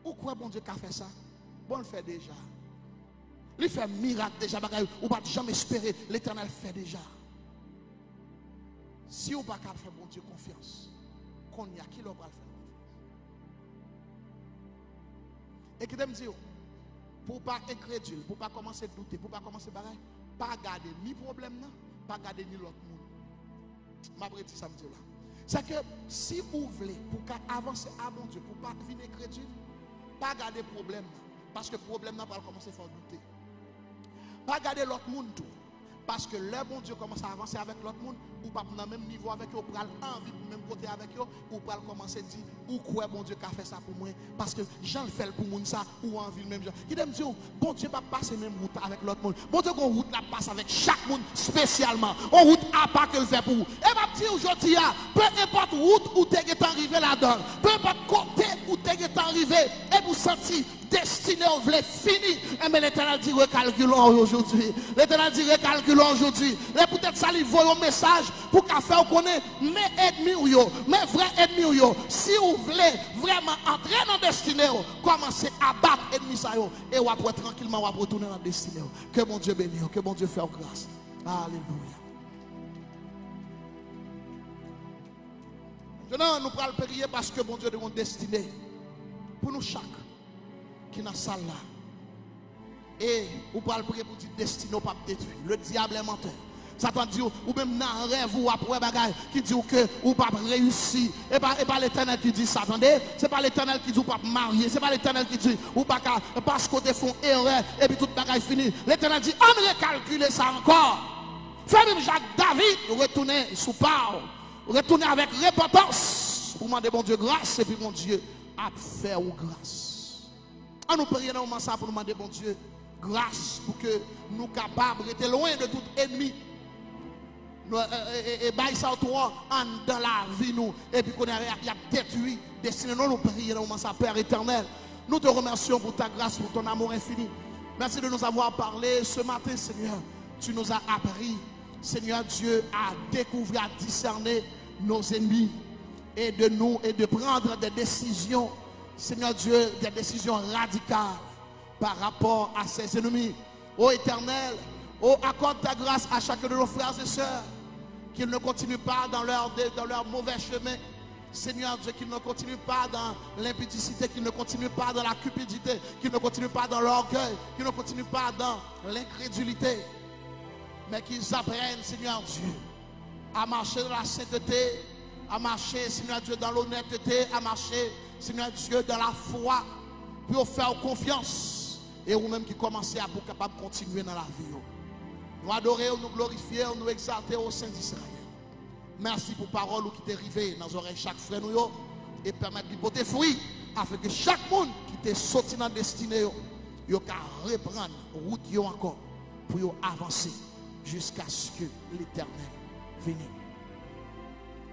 ou quoi bon Dieu qui a fait ça? Bon, le fait déjà. Il fait miracle déjà, ou pas jamais espérer, l'Éternel fait déjà. Si on n'a pas fait bon Dieu confiance, qu'on y a qui l'a pas fait? Et qui me dit, pour pas incrédule, pour pas commencer à douter, pour pas commencer à bagaille, pas garder ni problème, pas garder ni l'autre monde. Ma dit ça me dit là. C'est que si vous voulez, pour avancer à bon Dieu, pour pas venir incrédule, pas garder problème, parce que le problème n'a pas commencé à faire douter. Pas garder l'autre monde tout. Parce que le bon Dieu commence à avancer avec l'autre monde, ou pas dans le même niveau avec eux, ou pas envie pour le même côté avec eux, ou pas commencer à dire, ou quoi bon Dieu qui a fait ça pour moi, parce que j'en le fais pour moi ça, ou envie le même genre. Qui aime dire, bon Dieu va passer même route avec l'autre monde. Bon Dieu, qu'on route la passe avec chaque monde spécialement. On route à part que le fait pour vous. Et ma dire aujourd'hui, peu importe route où tu es arrivé là-dedans, peu importe côté où tu es arrivé, et vous sentez destiné, on voulait fini. Mais l'Éternel dit recalculons aujourd'hui. L'Éternel dit recalculons aujourd'hui. Et peut-être ça lui voit un message pour qu'à faire connaître mes ennemis ou yo, mes vrais ennemis ou yo. Si vous voulez vraiment entrer dans la destinée, commencez à battre ennemis ça yo. Et vous après tranquillement vous retourner dans la destinée. Que mon Dieu bénisse, que mon Dieu fasse grâce. Alléluia. Maintenant, nous allons prier parce que mon Dieu de mon destinée pour nous chaque qui est dans la salle là. Et vous pouvez prier pour dire destinée pas détruire. Le diable est menteur. Satan dit ou même dans un rêve ou après bagaille qui dit que ou pas réussir. Et pas l'Éternel qui dit ça. Attendez, c'est pas l'Éternel qui dit ou pas marier, c'est pas l'Éternel qui dit ou pas parce qu'on te font erreur et puis toute bagaille finie. L'Éternel dit on recalcule ça encore. Fait même Jacques David retourner sous parole, retourner avec repentance pour demander bon Dieu grâce et puis mon Dieu a fait ou grâce. On nous prie dans le moment ça pour nous demander, bon Dieu, grâce pour que nous capables d'être loin de tout ennemi. Et ça dans la vie nous et puis qu'on a détruit destiné nous prier dans le moment ça Père éternel. Nous te remercions pour ta grâce, pour ton amour infini. Merci de nous avoir parlé ce matin, Seigneur. Tu nous as appris, Seigneur Dieu, à découvrir, à discerner nos ennemis et de prendre des décisions, Seigneur Dieu, des décisions radicales par rapport à ces ennemis. Ô Éternel, accorde ta grâce à chacun de nos frères et sœurs, qu'ils ne continuent pas dans leur mauvais chemin. Seigneur Dieu, qu'ils ne continuent pas dans l'impudicité, qu'ils ne continuent pas dans la cupidité, qu'ils ne continuent pas dans l'orgueil, qu'ils ne continuent pas dans l'incrédulité, mais qu'ils apprennent, Seigneur Dieu, à marcher dans la sainteté, à marcher, Seigneur Dieu, dans l'honnêteté, à marcher, Seigneur Dieu, dans la foi, pour faire confiance, et vous-même qui commencez à être capable de continuer dans la vie. Nous adorer, nous glorifier, nous exalter au Saint d'Israël. Merci pour parole qui t'est arrivée dans les oreilles chaque frère nous et permettre de porter fruit afin que chaque monde qui t'est sorti dans la destinée yo ka reprendre route yo encore pour yo avancer jusqu'à ce que l'Éternel vienne.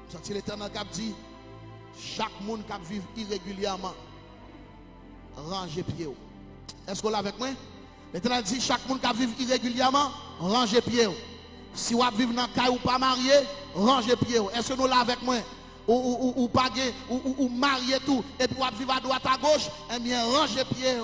Senti l'Éternel qui a dit chaque monde qui vit irrégulièrement rangez pied. Est-ce que vous l'avez avec moi? L'Éternel dit chaque monde qui vit irrégulièrement rangez pied. Si vous vivez dans le cas ou pas marié, rangez pied. Est-ce que nous l'avons avec moi? Ou pas ou marié tout, et puis vous vivez à droite à gauche, eh bien rangez pied.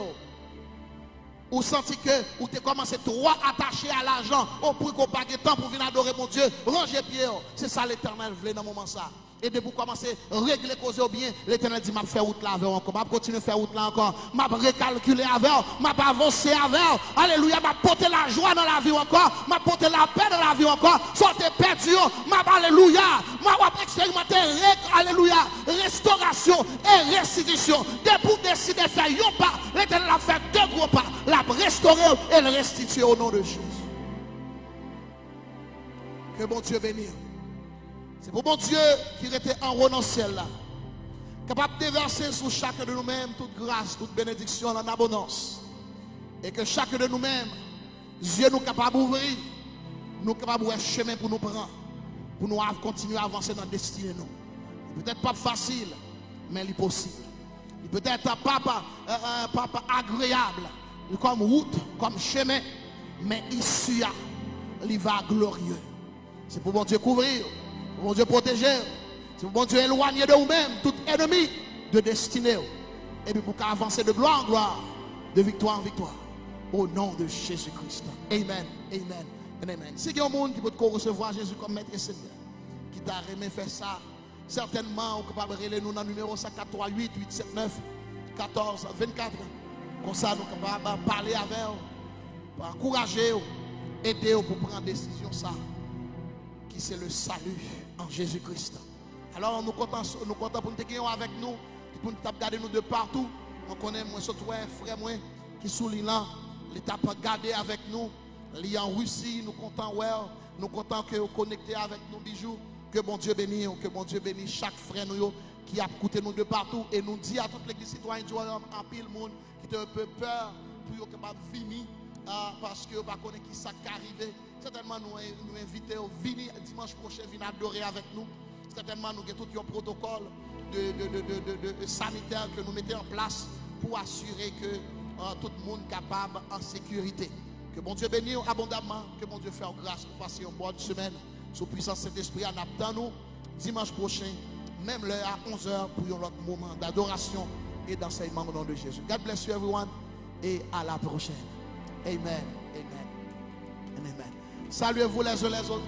Ou senti que vous avez commencé trop attaché à l'argent, au prix qu'on pas de temps pour venir adorer mon Dieu, rangez pied. C'est ça l'Éternel voulait dans ce moment ça. Et de vous commencer à régler causer bien, l'Éternel dit, m'a fait route là avec encore, m'a continuer à faire route là encore, m'a recalculer avec, m'a avancé avec, alléluia, m'a porté la joie dans la vie encore, m'a porté la paix dans la vie encore, sortez perdu, m'a alléluia, m'a expérimenté, alléluia, restauration et restitution. Dès pour décider de faire un pas, l'Éternel a fait 2 gros pas, l'a restauré et le restituer au nom de Jésus. Que bon Dieu bénisse. C'est pour mon Dieu qui était en haut dans ciel là, capable de déverser sur chacun de nous-mêmes toute grâce, toute bénédiction en abondance. Et que chacun de nous-mêmes, Dieu nous capable d'ouvrir, nous capable de chemin pour nous prendre, pour nous continuer à avancer dans la destinée. Peut-être pas facile, mais il est possible. Peut-être pas agréable, comme route, comme chemin, mais ici, il va glorieux. C'est pour mon Dieu couvrir. Pour Dieu protéger, c'est pour Dieu éloigner de vous-même tout ennemi de destinée. Et puis pour avancer de gloire en gloire, de victoire en victoire. Au nom de Jésus-Christ. Amen, amen, amen. Si il y a un monde qui peut recevoir Jésus comme maître et Seigneur, qui t'a aimé faire ça, certainement, on peut pas relayer nous dans le numéro 548 879 14 24. Comme ça, nous sommes capables de parler avec vous, encourager vous, aider vous pour prendre une décision ça. C'est le salut en Jésus-Christ. Alors nous comptons pour nous tenir avec nous, pour nous garder nous de partout. On connaît moi surtout frère moi qui sous l'île, l'état garder avec nous. Li en Russie, nous comptons nous comptons que vous connectez avec nous bijou. Que bon Dieu bénisse, que bon Dieu bénisse chaque frère nous qui a écouté nous de partout et nous dit à toute l'église citoyenne du royaume en pile monde qui a un peu peur pour être capable de venir parce que vous ne connaissez pas qui ça qui arrive. Certainement, nous invitons à venir dimanche prochain, venir adorer avec nous. Certainement, nous avons tout un protocole de sanitaire que nous mettons en place pour assurer que tout le monde est capable en sécurité. Que bon Dieu bénisse abondamment, que bon Dieu fasse grâce pour passer une bonne semaine sous puissance Saint-Esprit en attendant nous dimanche prochain, même l'heure à 11h pour un autre moment d'adoration et d'enseignement au nom de Jésus. God bless you everyone et à la prochaine. Amen. Amen. Amen. Saluez-vous les uns les autres.